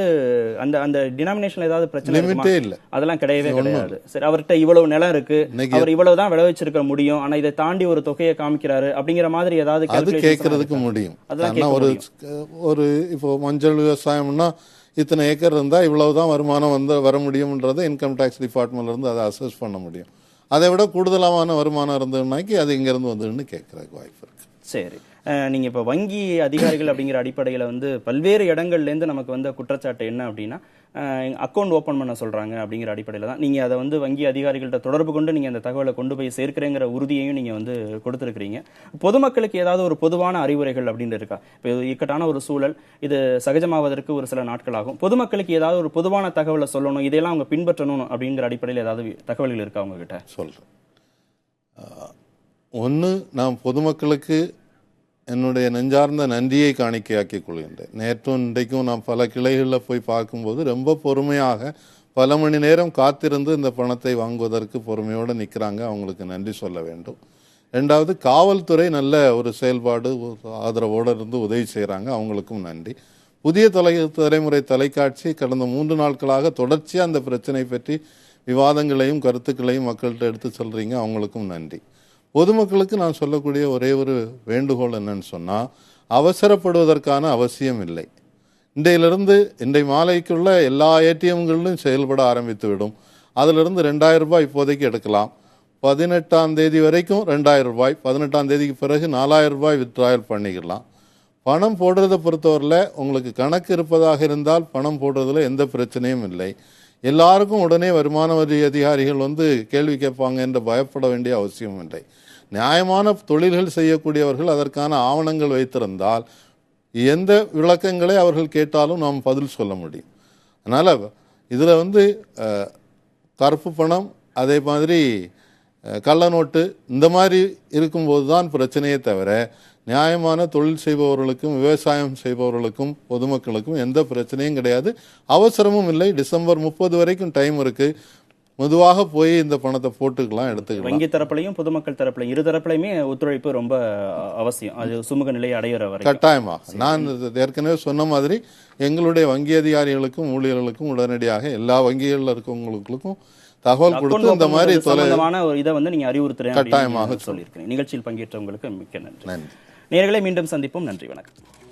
அந்த டினாமினேஷன்ல ஏதாவது பிரச்சனை லிமிட்டே இல்லை, அதெல்லாம் கிடையவே கிடையாது. சரி, அவர்கிட்ட இவ்வளவு நிலம் இருக்கு, அவர் இவ்வளவுதான் விளைவிச்சிருக்க முடியும், ஆனா இதை தாண்டி ஒரு தொகையை காமிக்கிறாரு அப்படிங்கிற மாதிரி ஏதாவது அது கேட்கறதுக்கு முடியும். ஒரு இப்போ மஞ்சள் விவசாயம்னா இத்தனை ஏக்கர் இருந்தா இவ்வளவுதான் வருமானம் வர முடியும்ன்றதை இன்கம் டேக்ஸ் டிபார்ட்மெண்ட்ல இருந்து அதை அசஸ் பண்ண முடியும். அதை விட கூடுதலான வருமானம் இருந்ததுனாக்கி அது இங்கேருந்து வந்துன்னு கேட்கறதுக்கு வாய்ப்பு இருக்கு. சரி, நீங்க இப்ப வங்கி அதிகாரிகள் அப்படிங்கிற அடிப்படையில வந்து பல்வேறு இடங்கள்ல இருந்து நமக்கு வந்த குற்றச்சாட்டு என்ன அப்படின்னா அக்கௌண்ட் ஓபன் பண்ண சொல்றாங்க அப்படிங்கிற அடிப்படையில தான் நீங்க அதை வந்து வங்கி அதிகாரிகள்ட்ட தொடர்பு கொண்டு நீங்க அந்த தகவலை கொண்டு போய் சேர்க்கிறேங்கிற உறுதியையும் நீங்க வந்து கொடுத்திருக்கிறீங்க. பொதுமக்களுக்கு ஏதாவது ஒரு பொதுவான அறிவுரைகள் அப்படின்னு இருக்கா? இப்போ இக்கட்டான ஒரு சூழல், இது சகஜமாவதற்கு ஒரு சில நாட்கள் ஆகும். பொதுமக்களுக்கு ஏதாவது ஒரு பொதுவான தகவலை சொல்லணும், இதெல்லாம் அவங்க பின்பற்றணும் அப்படிங்கிற அடிப்படையில் ஏதாவது தகவல்கள் இருக்கா அவங்க கிட்ட? சொல்றேன். ஒன்று, நான் பொதுமக்களுக்கு என்னுடைய நெஞ்சார்ந்த நன்றியை காணிக்கையாக்கிக் கொள்கின்றேன். நேற்றும் இன்றைக்கும் நான் பல கிளைகளில் போய் பார்க்கும்போது ரொம்ப பொறுமையாக பல மணி நேரம் காத்திருந்து இந்த பணத்தை வாங்குவதற்கு பொறுமையோடு நிற்கிறாங்க. அவங்களுக்கு நன்றி சொல்ல வேண்டும். ரெண்டாவது, காவல்துறை நல்ல ஒரு செயல்பாடு ஆதரவோடு இருந்து உதவி செய்கிறாங்க. அவங்களுக்கும் நன்றி. புதிய தலைமுறை தொலைக்காட்சி கடந்த 3 நாட்களாக தொடர்ச்சியாக அந்த பிரச்சனை பற்றி விவாதங்களையும் கருத்துக்களையும் மக்கள்கிட்ட எடுத்து சொல்கிறீங்க. அவங்களுக்கும் நன்றி. பொதுமக்களுக்கு நான் சொல்லக்கூடிய ஒரே ஒரு வேண்டுகோள் என்னன்னு சொன்னால், அவசரப்படுவதற்கான அவசியம் இல்லை. இன்றைய மாலைக்குள்ள எல்லா ஏடிஎம்களிலும் செயல்பட ஆரம்பித்து விடும். அதிலிருந்து 2000 ரூபாய் இப்போதைக்கு எடுக்கலாம். 18ஆம் தேதி வரைக்கும் 2000 ரூபாய், 18ஆம் தேதிக்கு பிறகு 4000 ரூபாய் வித்ட்ராயல் பண்ணிக்கலாம். பணம் போடுறதை பொறுத்தவரையில் உங்களுக்கு கணக்கு இருப்பதாக இருந்தால் பணம் போடுறதுல எந்த பிரச்சனையும் இல்லை. எல்லாருக்கும் உடனே வருமான வரி அதிகாரிகள் வந்து கேள்வி கேட்பாங்க என்று பயப்பட வேண்டிய அவசியம் இல்லை. நியாயமான தொழில்கள் செய்யக்கூடியவர்கள் அதற்கான ஆவணங்கள் வைத்திருந்தால் எந்த விளக்கங்களை அவர்கள் கேட்டாலும் நாம் பதில் சொல்ல முடியும். அதனால் இதில் வந்து கருப்பு பணம், அதே மாதிரி கள்ள நோட்டு இந்த மாதிரி இருக்கும்போது தான் பிரச்சனையே தவிர, நியாயமான தொழில் செய்பவர்களுக்கும் விவசாயம் செய்பவர்களுக்கும் பொதுமக்களுக்கும் எந்த பிரச்சனையும் கிடையாது. அவசரமும் இல்லை. டிசம்பர் 30 வரைக்கும் டைம் இருக்கு. மெதுவாக போய் இந்த பணத்தை போட்டுக்கலாம், எடுத்துக்கலாம். வங்கி தரப்புலையும் பொதுமக்கள் தரப்புலையும் இரு தரப்புலையுமே ஒத்துழைப்பு ரொம்ப அவசியம். அது சுமூக நிலையை அடையிற வரை கட்டாயமாக. நான் ஏற்கனவே சொன்ன மாதிரி எங்களுடைய வங்கி அதிகாரிகளுக்கும் ஊழியர்களுக்கும் உடனடியாக எல்லா வங்கிகளில் இருக்கவங்களுக்கும் தகவல் கொடுத்து இந்த மாதிரி சம்பந்தமான ஒரு இதை வந்து நீங்க அறிவுறுத்துறேன் கட்டாயமாக சொல்லியிருக்கேன். நிகழ்ச்சியில் பங்கேற்றவங்களுக்கு மிக்க நன்றி. நேயர்களை மீண்டும் சந்திப்போம். நன்றி, வணக்கம்.